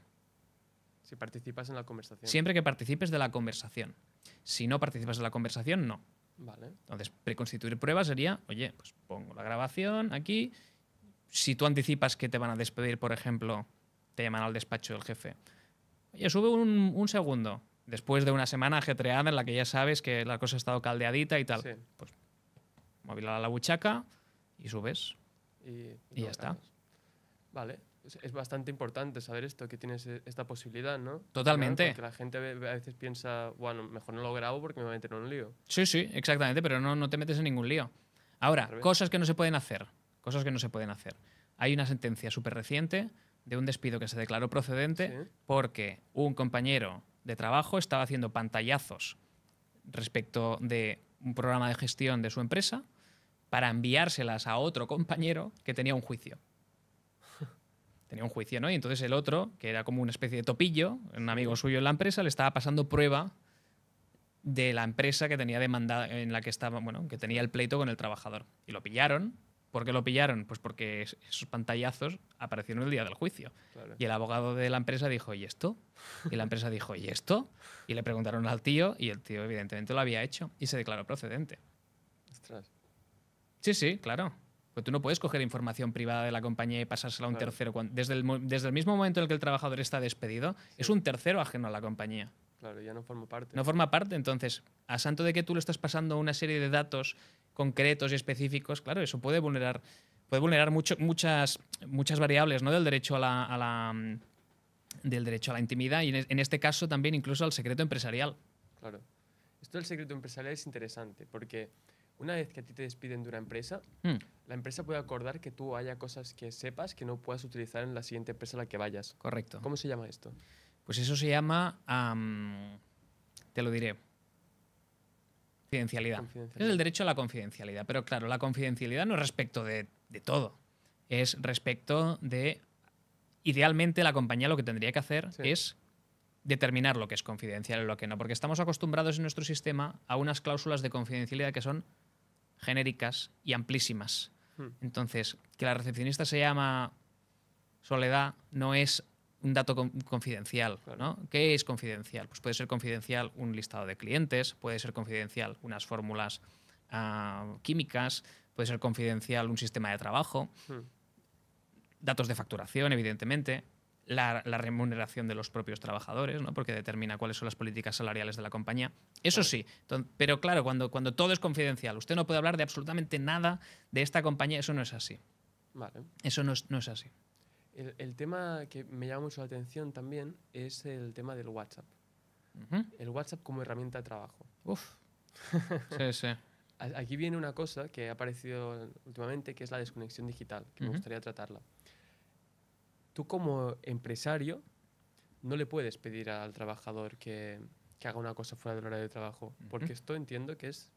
B: Si participas en la conversación.
A: Siempre que participes de la conversación. Si no participas de la conversación, no.
B: Vale.
A: Entonces, preconstituir pruebas sería, oye, pues pongo la grabación aquí. Si tú anticipas que te van a despedir, por ejemplo, te llaman al despacho del jefe. Oye, sube un segundo. después de una semana ajetreada en la que ya sabes que la cosa ha estado caldeadita y tal,
B: Sí.
A: pues móvil a la buchaca y subes. Y ya
B: no
A: está.
B: grabas. Vale. Es bastante importante saber esto, que tienes esta posibilidad, ¿no?
A: Totalmente.
B: Porque la gente a veces piensa, bueno, mejor no lo grabo porque me voy a meter en un lío.
A: Sí, sí, exactamente, pero no te metes en ningún lío. Ahora,
B: Al revés.
A: cosas que no se pueden hacer. Cosas que no se pueden hacer. Hay una sentencia súper reciente de un despido que se declaró procedente
B: Sí.
A: porque un compañero de trabajo estaba haciendo pantallazos respecto de un programa de gestión de su empresa para enviárselas a otro compañero que tenía un juicio. Tenía un juicio, ¿no? Y entonces el otro, que era como una especie de topillo, un amigo suyo en la empresa, le estaba pasando prueba de la empresa que tenía demanda, en la que estaba, bueno, que tenía el pleito con el trabajador. Y lo pillaron. ¿Por qué lo pillaron? Pues porque esos pantallazos aparecieron el día del juicio.
B: Claro.
A: Y el abogado de la empresa dijo, ¿y esto? Y la empresa dijo, ¿y esto? Y le preguntaron al tío, y el tío evidentemente lo había hecho y se declaró procedente.
B: Ostras.
A: Sí, sí, claro. Pues tú no puedes coger información privada de la compañía y pasársela a un
B: Claro.
A: tercero. Desde el mismo momento en el que el trabajador está despedido, es un tercero ajeno a la compañía.
B: Claro, ya no formo parte.
A: No forma parte, entonces, a santo de que tú le estás pasando una serie de datos concretos y específicos, claro, eso puede vulnerar muchas variables, ¿no? Del derecho del derecho a la intimidad y en este caso también incluso al secreto empresarial.
B: Claro. Esto del secreto empresarial es interesante porque una vez que a ti te despiden de una empresa,
A: Hmm,
B: la empresa puede acordar que tú haya cosas que sepas que no puedas utilizar en la siguiente empresa a la que vayas.
A: correcto.
B: ¿Cómo se llama esto?
A: Pues eso se llama, te lo diré, confidencialidad.
B: Confidencialidad.
A: Es el derecho a la confidencialidad. Pero claro, la confidencialidad no es respecto de todo. Es respecto de, idealmente, la compañía lo que tendría que hacer
B: Sí.
A: es determinar lo que es confidencial y lo que no. Porque estamos acostumbrados en nuestro sistema a unas cláusulas de confidencialidad que son genéricas y amplísimas.
B: Hmm.
A: Entonces, que la recepcionista se llama Soledad no es un dato confidencial,
B: Claro.
A: ¿no? ¿Qué es confidencial? Pues puede ser confidencial un listado de clientes, puede ser confidencial unas fórmulas químicas, puede ser confidencial un sistema de trabajo,
B: Hmm.
A: datos de facturación, evidentemente, la remuneración de los propios trabajadores, ¿no? Porque determina cuáles son las políticas salariales de la compañía. Eso
B: Claro.
A: sí, pero claro, cuando todo es confidencial, usted no puede hablar de absolutamente nada de esta compañía, eso no es así.
B: Vale.
A: Eso no es así.
B: El tema que me llama mucho la atención también es el tema del WhatsApp.
A: Ujú.
B: El WhatsApp como herramienta de trabajo.
A: Uf. Sí, sí.
B: Aquí viene una cosa que ha aparecido últimamente, que es la desconexión digital, que me
A: Ujú.
B: gustaría tratarla. Tú como empresario no le puedes pedir al trabajador que haga una cosa fuera del horario de trabajo, porque
A: Ujú.
B: esto entiendo que es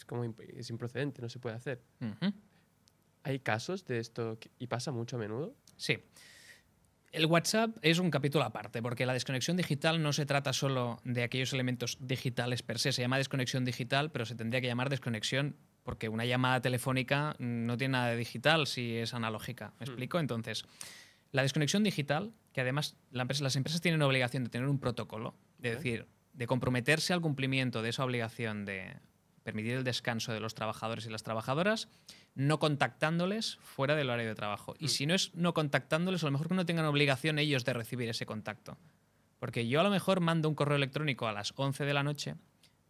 B: como es improcedente, no se puede hacer.
A: Ujú.
B: ¿Hay casos de esto y pasa mucho a menudo?
A: Sí. El WhatsApp es un capítulo aparte, porque la desconexión digital no se trata solo de aquellos elementos digitales per se. Se llama desconexión digital, pero se tendría que llamar desconexión porque una llamada telefónica no tiene nada de digital si es analógica. ¿Me explico? Entonces, la desconexión digital, que además las empresas tienen obligación de tener un protocolo, de decir, de comprometerse al cumplimiento de esa obligación de permitir el descanso de los trabajadores y las trabajadoras, no contactándoles fuera del horario de trabajo. Y si no es no contactándoles, a lo mejor que no tengan obligación ellos de recibir ese contacto. Porque yo a lo mejor mando un correo electrónico a las 11 de la noche,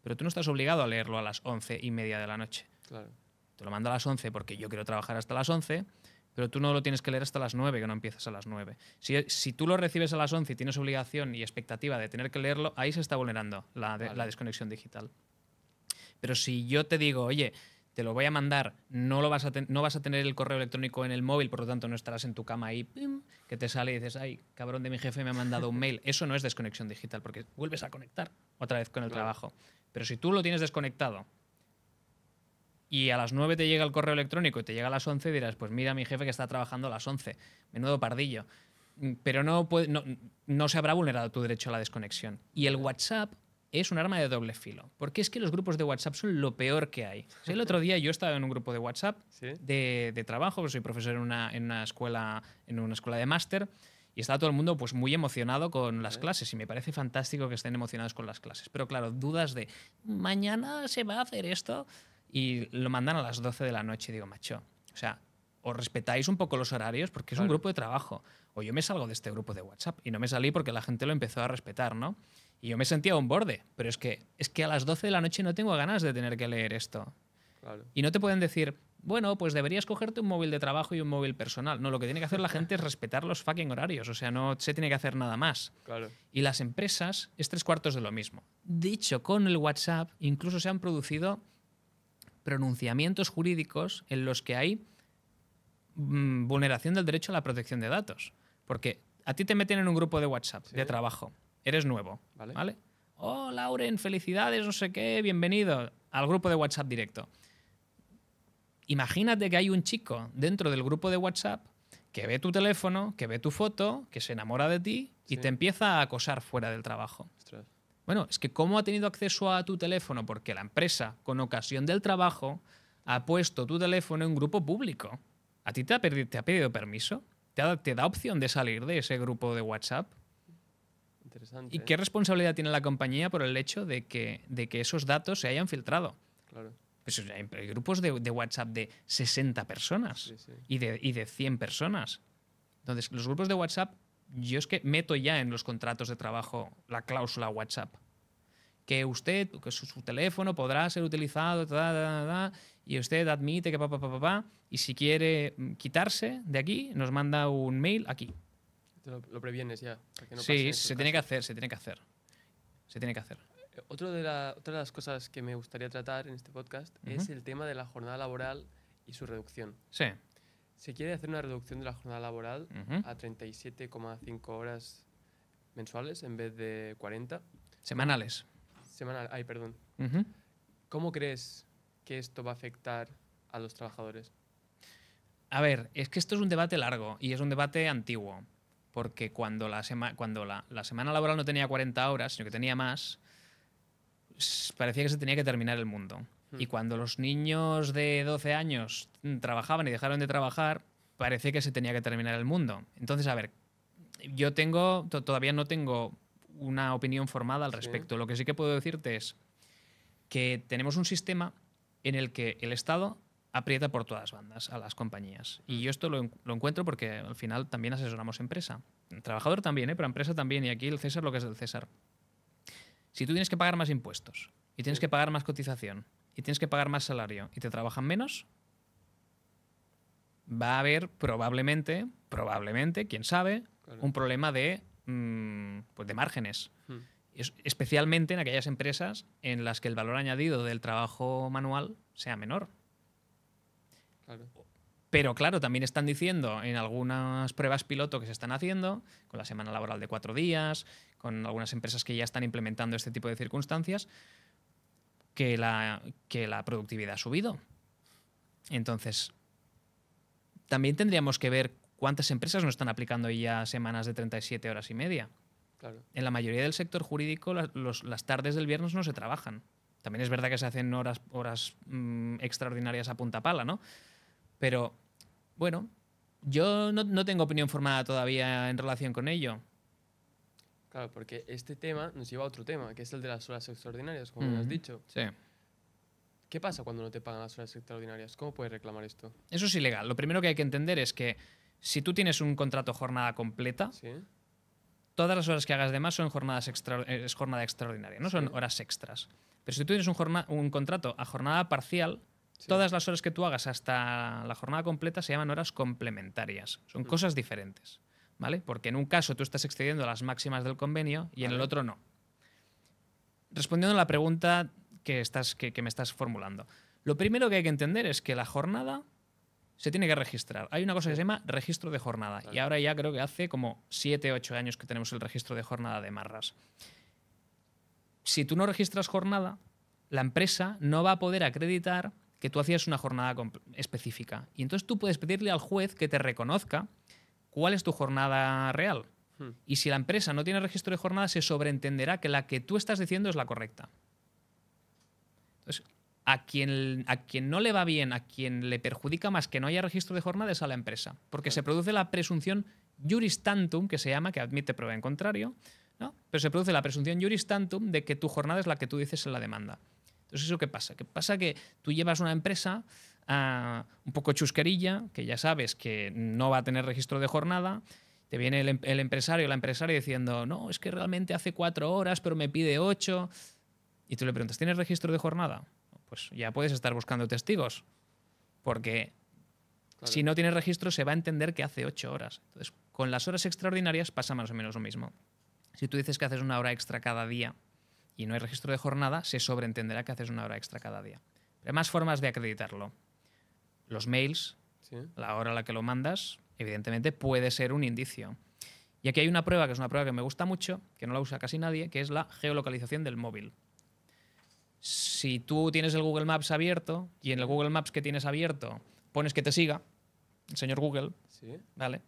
A: pero tú no estás obligado a leerlo a las 11:30 de la noche.
B: Claro.
A: Te lo mando a las 11 porque yo quiero trabajar hasta las 11, pero tú no lo tienes que leer hasta las 9, que no empiezas a las 9. Si tú lo recibes a las 11 y tienes obligación y expectativa de tener que leerlo, ahí se está vulnerando la desconexión digital. Pero si yo te digo, oye, te lo voy a mandar, no vas a tener el correo electrónico en el móvil, por lo tanto no estarás en tu cama ahí, ¡pim!, que te sale y dices, ay, cabrón de mi jefe me ha mandado un mail. Eso no es desconexión digital, porque vuelves a conectar otra vez con el trabajo. Pero si tú lo tienes desconectado y a las 9 te llega el correo electrónico y te llega a las 11, dirás, pues mira mi jefe que está trabajando a las 11. Menudo pardillo. Pero no se habrá vulnerado tu derecho a la desconexión. Y el WhatsApp es un arma de doble filo. Porque es que los grupos de WhatsApp son lo peor que hay. ¿Sí? El otro día yo estaba en un grupo de WhatsApp
B: ¿Sí?
A: de trabajo, soy profesor en una escuela de máster, y estaba todo el mundo pues, muy emocionado con las clases. Y me parece fantástico que estén emocionados con las clases. Pero claro, dudas de, ¿mañana se va a hacer esto? Y lo mandan a las 12 de la noche. Y digo, macho, o sea, o respetáis un poco los horarios porque es un grupo de trabajo. O yo me salgo de este grupo de WhatsApp y no me salí porque la gente lo empezó a respetar, ¿no? Y yo me sentía a un borde, pero es que a las 12 de la noche no tengo ganas de tener que leer esto.
B: Claro.
A: Y no te pueden decir, bueno, pues deberías cogerte un móvil de trabajo y un móvil personal. No, lo que tiene que hacer la gente es respetar los fucking horarios. O sea, no se tiene que hacer nada más.
B: Claro.
A: Y las empresas es 3/4 de lo mismo. De hecho, con el WhatsApp incluso se han producido pronunciamientos jurídicos en los que hay vulneración del derecho a la protección de datos. Porque a ti te meten en un grupo de WhatsApp de trabajo. Eres nuevo, ¿vale? Oh, Lauren, felicidades, no sé qué, bienvenido al grupo de WhatsApp directo. Imagínate que hay un chico dentro del grupo de WhatsApp que ve tu teléfono, que ve tu foto, que se enamora de ti y te empieza a acosar fuera del trabajo.
B: Ostras.
A: Bueno, es que ¿cómo ha tenido acceso a tu teléfono? Porque la empresa, con ocasión del trabajo, ha puesto tu teléfono en grupo público. ¿A ti te ha pedido permiso? ¿Te da opción de salir de ese grupo de WhatsApp?
B: Interesante.
A: ¿Y qué responsabilidad tiene la compañía por el hecho de que esos datos se hayan filtrado?
B: Claro.
A: Pues hay grupos de WhatsApp de 60 personas y de 100 personas. Entonces, los grupos de WhatsApp, yo es que meto ya en los contratos de trabajo la cláusula WhatsApp. Que su teléfono podrá ser utilizado, y usted admite que y si quiere quitarse de aquí, nos manda un mail aquí.
B: Lo previenes ya. Para que no
A: Sí,
B: pase
A: se tiene que hacer. Se tiene que hacer.
B: Otra de las cosas que me gustaría tratar en este podcast es el tema de la jornada laboral y su reducción.
A: Sí.
B: Se quiere hacer una reducción de la jornada laboral a 37,5 horas mensuales en vez de 40.
A: Semanales.
B: Perdón. ¿Cómo crees que esto va a afectar a los trabajadores?
A: A ver, es que esto es un debate largo y es un debate antiguo. Porque cuando la semana laboral no tenía 40 horas, sino que tenía más, parecía que se tenía que terminar el mundo. Y cuando los niños de 12 años trabajaban y dejaron de trabajar, parecía que se tenía que terminar el mundo. Entonces, a ver, yo todavía no tengo una opinión formada al respecto. Lo que sí que puedo decirte es que tenemos un sistema en el que el Estado aprieta por todas bandas a las compañías. Y yo esto lo encuentro porque al final también asesoramos empresa. El trabajador también, pero empresa también. Y aquí el César lo que es el César. Si tú tienes que pagar más impuestos y tienes que pagar más cotización y tienes que pagar más salario y te trabajan menos, va a haber probablemente, quién sabe, un problema de márgenes. Especialmente en aquellas empresas en las que el valor añadido del trabajo manual sea menor.
B: Claro.
A: Pero claro, también están diciendo en algunas pruebas piloto que se están haciendo, con la semana laboral de 4 días, con algunas empresas que ya están implementando este tipo de circunstancias, que la productividad ha subido. Entonces, también tendríamos que ver cuántas empresas no están aplicando ya semanas de 37 horas y media.
B: Claro.
A: En la mayoría del sector jurídico las tardes del viernes no se trabajan. También es verdad que se hacen horas extraordinarias a punta pala, ¿no? Pero, bueno, yo no tengo opinión formada todavía en relación con ello.
B: Claro, porque este tema nos lleva a otro tema, que es el de las horas extraordinarias, como me has dicho.
A: Sí.
B: ¿Qué pasa cuando no te pagan las horas extraordinarias? ¿Cómo puedes reclamar esto?
A: Eso es ilegal. Lo primero que hay que entender es que si tú tienes un contrato jornada completa, todas las horas que hagas de más son es jornada extraordinaria, no son horas extras. Pero si tú tienes un contrato a jornada parcial, todas las horas que tú hagas hasta la jornada completa se llaman horas complementarias. Son cosas diferentes, ¿vale? Porque en un caso tú estás excediendo las máximas del convenio y en el otro no. Respondiendo a la pregunta que me estás formulando. Lo primero que hay que entender es que la jornada se tiene que registrar. Hay una cosa que se llama registro de jornada. Y ahora ya creo que hace como 7 o 8 años que tenemos el registro de jornada de Marras. Si tú no registras jornada, la empresa no va a poder acreditar que tú hacías una jornada específica. Y entonces tú puedes pedirle al juez que te reconozca cuál es tu jornada real. Y si la empresa no tiene registro de jornada, se sobreentenderá que la que tú estás diciendo es la correcta. Entonces, a quien no le va bien, a quien le perjudica más que no haya registro de jornada es a la empresa. Porque se produce la presunción juris tantum, que se llama, que admite prueba en contrario, ¿no? Pero se produce la presunción juris tantum de que tu jornada es la que tú dices en la demanda. Entonces, ¿eso qué pasa? ¿Qué pasa? Que tú llevas una empresa un poco chusquerilla, que ya sabes que no va a tener registro de jornada. Te viene el empresario o la empresaria diciendo, no, es que realmente hace 4 horas, pero me pide 8. Y tú le preguntas, ¿tienes registro de jornada? Pues ya puedes estar buscando testigos. Porque si no tienes registro se va a entender que hace 8 horas. Entonces, con las horas extraordinarias pasa más o menos lo mismo. Si tú dices que haces 1 hora extra cada día y no hay registro de jornada, se sobreentenderá que haces 1 hora extra cada día. Pero hay más formas de acreditarlo. Los mails, la hora a la que lo mandas, evidentemente puede ser un indicio. Y aquí hay una prueba, que es una prueba que me gusta mucho, que no la usa casi nadie, que es la geolocalización del móvil. Si tú tienes el Google Maps abierto y en el Google Maps que tienes abierto pones que te siga el señor Google, ¿vale?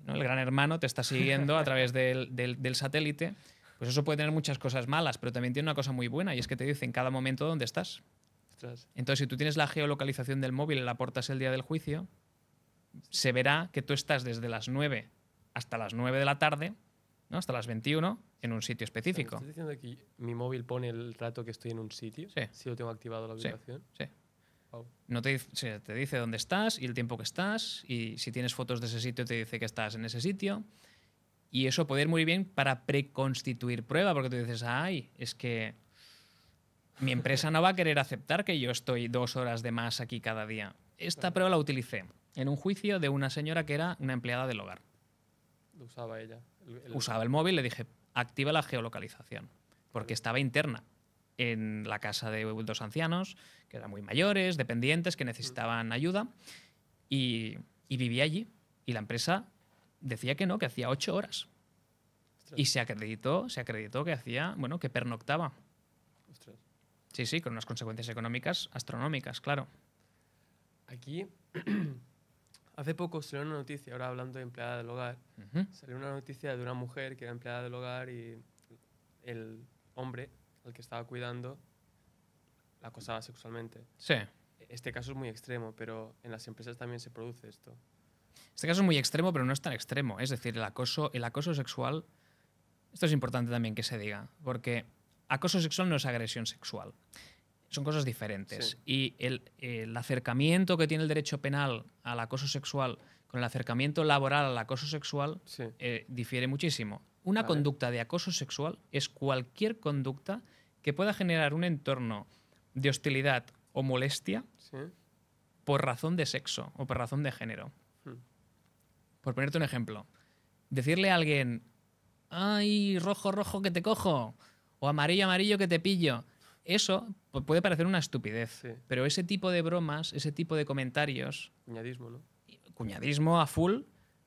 A: ¿No? El gran hermano te está siguiendo a través del satélite, pues eso puede tener muchas cosas malas, pero también tiene una cosa muy buena y es que te dice en cada momento dónde estás. Ostras. Entonces, si tú tienes la geolocalización del móvil y la aportas el día del juicio, se verá que tú estás desde las 9 hasta las 9 de la tarde, ¿no? Hasta las 21, en un sitio específico.
B: ¿Estás diciendo que mi móvil pone el rato que estoy en un sitio?
A: Sí.
B: Si lo tengo activado la ubicación.
A: Sí. Wow. No te dice dónde estás y el tiempo que estás, y si tienes fotos de ese sitio te dice que estás en ese sitio. Y eso puede ir muy bien para preconstituir prueba, porque tú dices, ay, es que mi empresa no va a querer aceptar que yo estoy 2 horas de más aquí cada día. Esta prueba la utilicé en un juicio de una señora que era una empleada del hogar.
B: Lo usaba ella.
A: Usaba el móvil, le dije, activa la geolocalización, porque estaba interna en la casa de 2 ancianos, que eran muy mayores, dependientes, que necesitaban ayuda, y vivía allí. Y la empresa decía que no, que hacía 8 horas. Ostras. Y se acreditó que hacía, bueno, que pernoctaba. Ostras. Sí, con unas consecuencias económicas astronómicas, claro.
B: Aquí, hace poco salió una noticia, ahora hablando de empleada del hogar, salió una noticia de una mujer que era empleada del hogar y el hombre al que estaba cuidando la acosaba sexualmente.
A: Sí.
B: Este caso es muy extremo, pero en las empresas también se produce esto.
A: Este caso es muy extremo, pero no es tan extremo. Es decir, el acoso sexual, esto es importante también que se diga, porque acoso sexual no es agresión sexual. Son cosas diferentes. Sí. Y el acercamiento que tiene el derecho penal al acoso sexual con el acercamiento laboral al acoso sexual difiere muchísimo. Una conducta de acoso sexual es cualquier conducta que pueda generar un entorno de hostilidad o molestia por razón de sexo o por razón de género. Por ponerte un ejemplo, decirle a alguien, ¡ay, rojo, rojo que te cojo! O amarillo, amarillo que te pillo. Eso puede parecer una estupidez, pero ese tipo de bromas, ese tipo de comentarios...
B: Cuñadismo, ¿no?
A: Cuñadismo a full,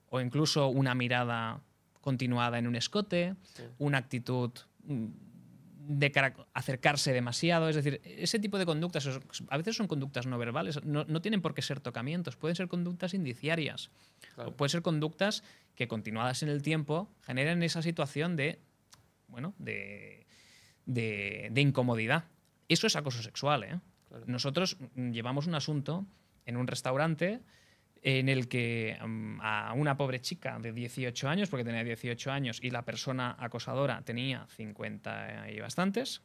A: o incluso una mirada continuada en un escote, una actitud de acercarse demasiado. Es decir, ese tipo de conductas, a veces son conductas no verbales, no tienen por qué ser tocamientos, pueden ser conductas indiciarias. Claro. O pueden ser conductas que continuadas en el tiempo generen esa situación de incomodidad. Eso es acoso sexual, ¿eh? Claro. Nosotros llevamos un asunto en un restaurante en el que a una pobre chica de 18 años, porque tenía 18 años y la persona acosadora tenía 50 y bastantes,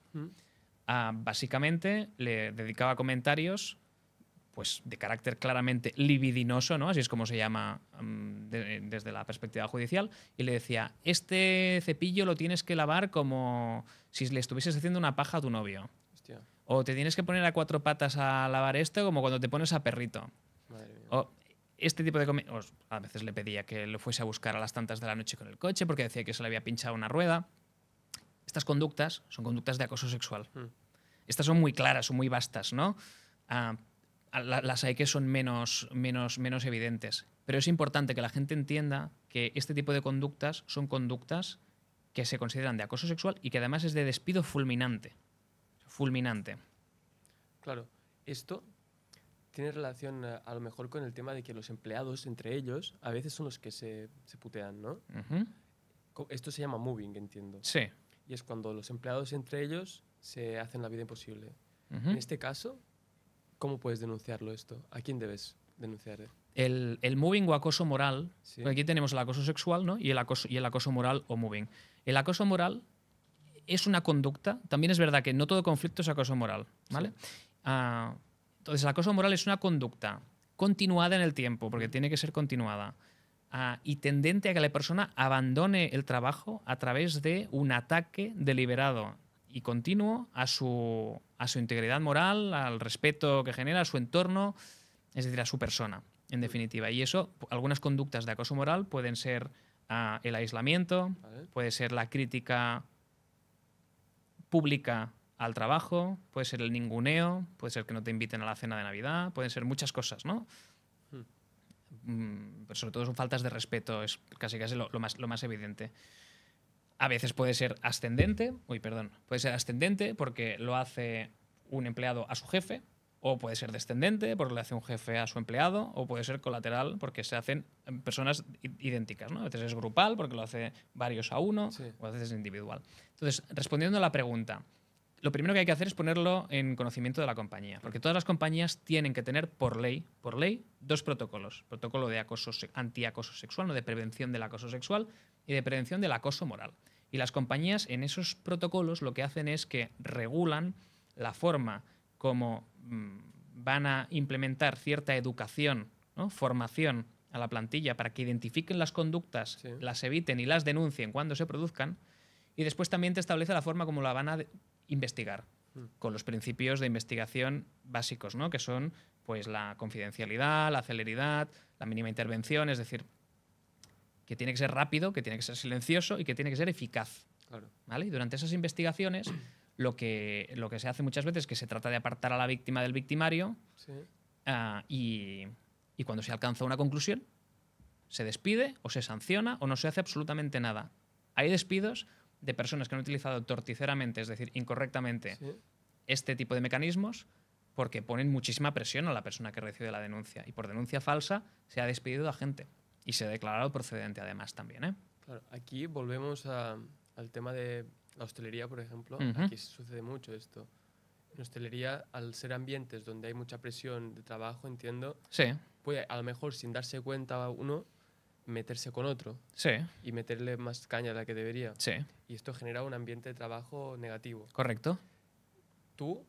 A: básicamente le dedicaba comentarios pues, de carácter claramente libidinoso, ¿no? Así es como se llama desde la perspectiva judicial, y le decía, este cepillo lo tienes que lavar como si le estuvieses haciendo una paja a tu novio. Hostia. O te tienes que poner a 4 patas a lavar esto como cuando te pones a perrito. Madre mía. O este tipo de a veces le pedía que lo fuese a buscar a las tantas de la noche con el coche porque decía que se le había pinchado una rueda. Estas conductas son conductas de acoso sexual. Estas son muy claras, son muy vastas, ¿no? Las hay que son menos evidentes. Pero es importante que la gente entienda que este tipo de conductas son conductas que se consideran de acoso sexual y que además es de despido fulminante. Fulminante.
B: Claro, esto tiene relación a lo mejor con el tema de que los empleados entre ellos a veces son los que se putean, ¿no? Esto se llama moving, entiendo.
A: Sí.
B: Y es cuando los empleados entre ellos se hacen la vida imposible. En este caso, ¿cómo puedes denunciarlo esto? ¿A quién debes denunciar?
A: El moving o acoso moral, porque aquí tenemos el acoso sexual, ¿no? y el acoso moral o moving. El acoso moral es una conducta, también es verdad que no todo conflicto es acoso moral, ¿vale? Entonces, el acoso moral es una conducta continuada en el tiempo, porque tiene que ser continuada, y tendente a que la persona abandone el trabajo a través de un ataque deliberado y continuo a su integridad moral, al respeto que genera, a su entorno, es decir, a su persona, en definitiva. Y eso, algunas conductas de acoso moral pueden ser el aislamiento,
B: Vale.
A: puede ser la crítica pública al trabajo, puede ser el ninguneo, puede ser que no te inviten a la cena de Navidad, pueden ser muchas cosas, ¿no? Pero sobre todo son faltas de respeto, es casi lo más evidente. A veces puede ser ascendente, puede ser ascendente porque lo hace un empleado a su jefe, o puede ser descendente porque lo hace un jefe a su empleado, o puede ser colateral porque se hacen personas idénticas, ¿no? A veces es grupal porque lo hace varios a uno,
B: Sí.
A: o a veces es individual. Entonces, respondiendo a la pregunta, lo primero que hay que hacer es ponerlo en conocimiento de la compañía, porque todas las compañías tienen que tener por ley, dos protocolos: protocolo de antiacoso sexual, no de prevención del acoso sexual, y de prevención del acoso moral. Y las compañías en esos protocolos lo que hacen es que regulan la forma como van a implementar cierta educación, ¿no? Formación a la plantilla para que identifiquen las conductas,
B: Sí.
A: las eviten y las denuncien cuando se produzcan. Y después también te establece la forma como la van a investigar, con los principios de investigación básicos, ¿no? Que son pues la confidencialidad, la celeridad, la mínima intervención, es decir, que tiene que ser rápido, que tiene que ser silencioso y que tiene que ser eficaz.
B: Claro.
A: ¿Vale? Y durante esas investigaciones lo que se hace muchas veces es que se trata de apartar a la víctima del victimario,
B: Sí.
A: y cuando se alcanza una conclusión se despide o se sanciona o no se hace absolutamente nada. Hay despidos de personas que han utilizado torticeramente, es decir, incorrectamente,
B: Sí.
A: este tipo de mecanismos, porque ponen muchísima presión a la persona que recibe la denuncia. Y por denuncia falsa se ha despedido a gente. Y se ha declarado procedente además también, ¿eh?
B: Claro. Aquí volvemos al tema de la hostelería, por ejemplo.
A: Ujú.
B: Aquí sucede mucho esto. En hostelería, al ser ambientes donde hay mucha presión de trabajo, entiendo,
A: Sí,
B: puede a lo mejor sin darse cuenta uno meterse con otro
A: sí,
B: y meterle más caña de la que debería.
A: sí,
B: Y esto genera un ambiente de trabajo negativo.
A: correcto.
B: Tú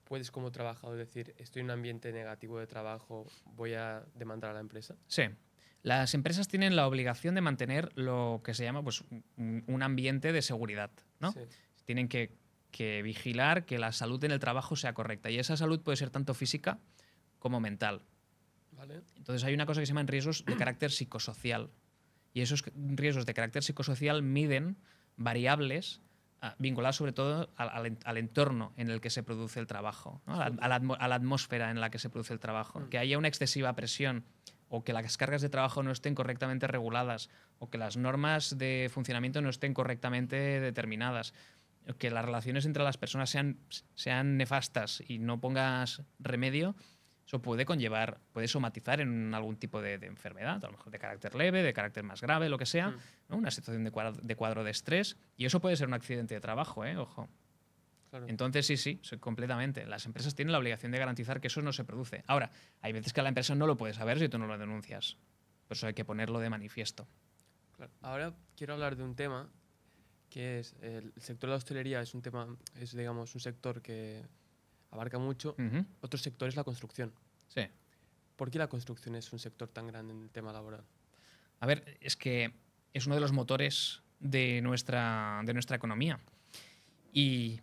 B: puedes como trabajador decir, estoy en un ambiente negativo de trabajo, voy a demandar a la empresa.
A: Sí. Las empresas tienen la obligación de mantener lo que se llama pues, un ambiente de seguridad, ¿no?
B: Sí.
A: Tienen que vigilar que la salud en el trabajo sea correcta. Y esa salud puede ser tanto física como mental.
B: ¿Vale?
A: Entonces hay una cosa que se llaman riesgos de carácter psicosocial. Y esos riesgos de carácter psicosocial miden variables vinculadas sobre todo al entorno en el que se produce el trabajo, ¿no? a la atmósfera en la que se produce el trabajo. Que haya una excesiva presión, o que las cargas de trabajo no estén correctamente reguladas, o que las normas de funcionamiento no estén correctamente determinadas, que las relaciones entre las personas sean nefastas y no pongas remedio. Eso puede somatizar en algún tipo de enfermedad, a lo mejor de carácter leve, de carácter más grave, lo que sea, ¿no? Una situación de cuadro de estrés. Y eso puede ser un accidente de trabajo, ojo.
B: Claro.
A: Entonces, sí, completamente. Las empresas tienen la obligación de garantizar que eso no se produce. Ahora, hay veces que la empresa no lo puede saber si tú no lo denuncias. Por eso hay que ponerlo de manifiesto.
B: Claro. Ahora quiero hablar de un tema que es el sector de la hostelería. Es un tema, es digamos un sector que abarca mucho.
A: Ujú.
B: Otro sector es la construcción.
A: Sí.
B: ¿Por qué la construcción es un sector tan grande en el tema laboral?
A: A ver, es que es uno de los motores de nuestra economía. Y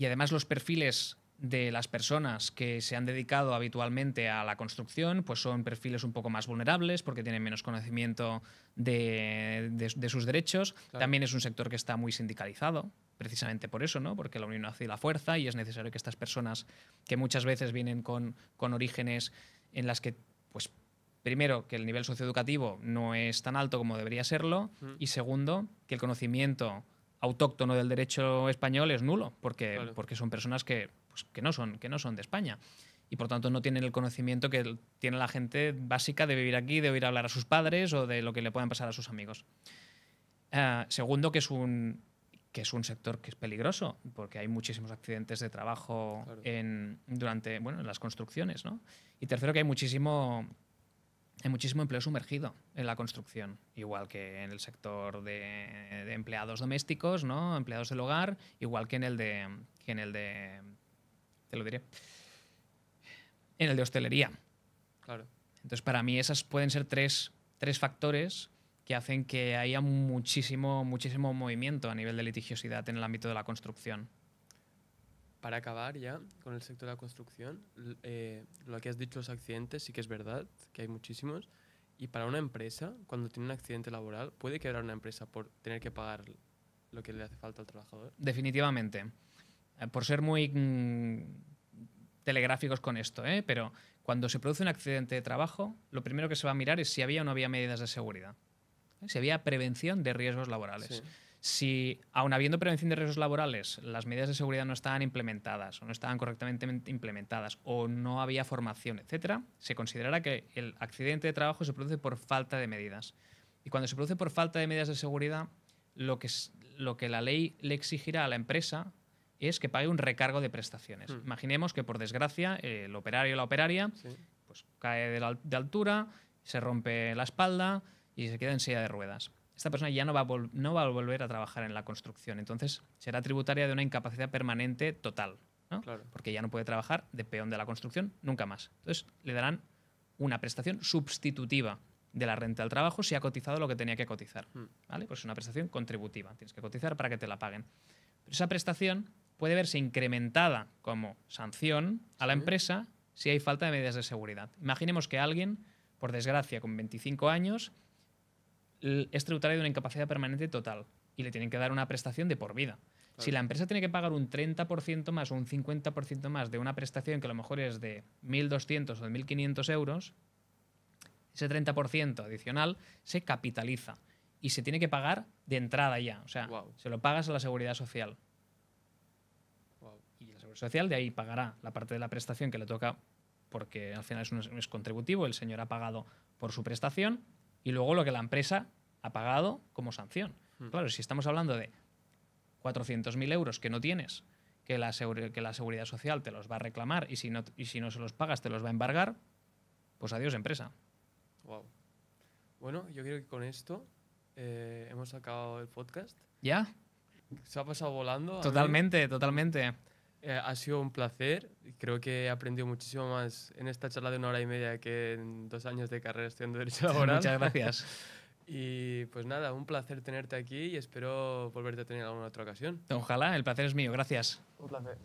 A: además los perfiles de las personas que se han dedicado habitualmente a la construcción pues son perfiles un poco más vulnerables porque tienen menos conocimiento de sus derechos.
B: Claro.
A: También es un sector que está muy sindicalizado, precisamente por eso, ¿no? Porque la unión hace la fuerza y es necesario que estas personas, que muchas veces vienen con orígenes en las que, pues, primero, que el nivel socioeducativo no es tan alto como debería serlo, y segundo, que el conocimiento autóctono del derecho español es nulo, porque son personas que no son de España. Y por tanto no tienen el conocimiento que tiene la gente básica de vivir aquí, de oír hablar a sus padres o de lo que le puedan pasar a sus amigos. Segundo, que es un sector que es peligroso, porque hay muchísimos accidentes de trabajo en las construcciones, ¿no? Y tercero, que hay muchísimo empleo sumergido en la construcción, igual que en el sector de empleados domésticos, ¿no? Empleados del hogar, igual que en el de te lo diré. en el de hostelería.
B: Claro.
A: Entonces, para mí esas pueden ser tres factores que hacen que haya muchísimo movimiento a nivel de litigiosidad en el ámbito de la construcción.
B: Para acabar ya con el sector de la construcción, lo que has dicho, los accidentes, sí que es verdad, que hay muchísimos. Y para una empresa, cuando tiene un accidente laboral, ¿puede quebrar una empresa por tener que pagar lo que le hace falta al trabajador?
A: Definitivamente. Por ser muy telegráficos con esto, pero cuando se produce un accidente de trabajo, lo primero que se va a mirar es si había o no había medidas de seguridad. Si había prevención de riesgos laborales.
B: Sí.
A: Si, aun habiendo prevención de riesgos laborales, las medidas de seguridad no estaban implementadas o no estaban correctamente implementadas o no había formación, etcétera, se considerará que el accidente de trabajo se produce por falta de medidas. Y cuando se produce por falta de medidas de seguridad, lo que la ley le exigirá a la empresa es que pague un recargo de prestaciones. Imaginemos que, por desgracia, el operario o la operaria pues, cae de altura, se rompe la espalda y se queda en silla de ruedas. Esta persona ya no va a volver a trabajar en la construcción. Entonces, será tributaria de una incapacidad permanente total, ¿no?
B: Claro.
A: Porque ya no puede trabajar de peón de la construcción nunca más. Entonces, le darán una prestación sustitutiva de la renta del trabajo si ha cotizado lo que tenía que cotizar. ¿Vale? Pues es una prestación contributiva. Tienes que cotizar para que te la paguen. Pero esa prestación puede verse incrementada como sanción a la empresa si hay falta de medidas de seguridad. Imaginemos que alguien, por desgracia, con 25 años, es tributario de una incapacidad permanente total y le tienen que dar una prestación de por vida. Claro. Si la empresa tiene que pagar un 30% más o un 50% más de una prestación que a lo mejor es de 1.200 o de 1.500 euros, ese 30% adicional se capitaliza y se tiene que pagar de entrada ya. O sea, se lo pagas a la Seguridad Social. Y la Seguridad Social de ahí pagará la parte de la prestación que le toca, porque al final es contributivo, el señor ha pagado por su prestación, y luego lo que la empresa ha pagado como sanción. Claro, si estamos hablando de 400.000 euros que no tienes, que la Seguridad Social te los va a reclamar y si no se los pagas te los va a embargar, pues adiós empresa.
B: Wow. Bueno, yo creo que con esto hemos acabado el podcast.
A: ¿Ya?
B: Se ha pasado volando.
A: Totalmente, totalmente.
B: Ha sido un placer. Creo que he aprendido muchísimo más en esta charla de 1 hora y media que en 2 años de carrera estudiando Derecho Laboral.
A: Muchas gracias.
B: Y pues nada, un placer tenerte aquí y espero volverte a tener en alguna otra ocasión.
A: Ojalá, el placer es mío. Gracias.
B: Un placer.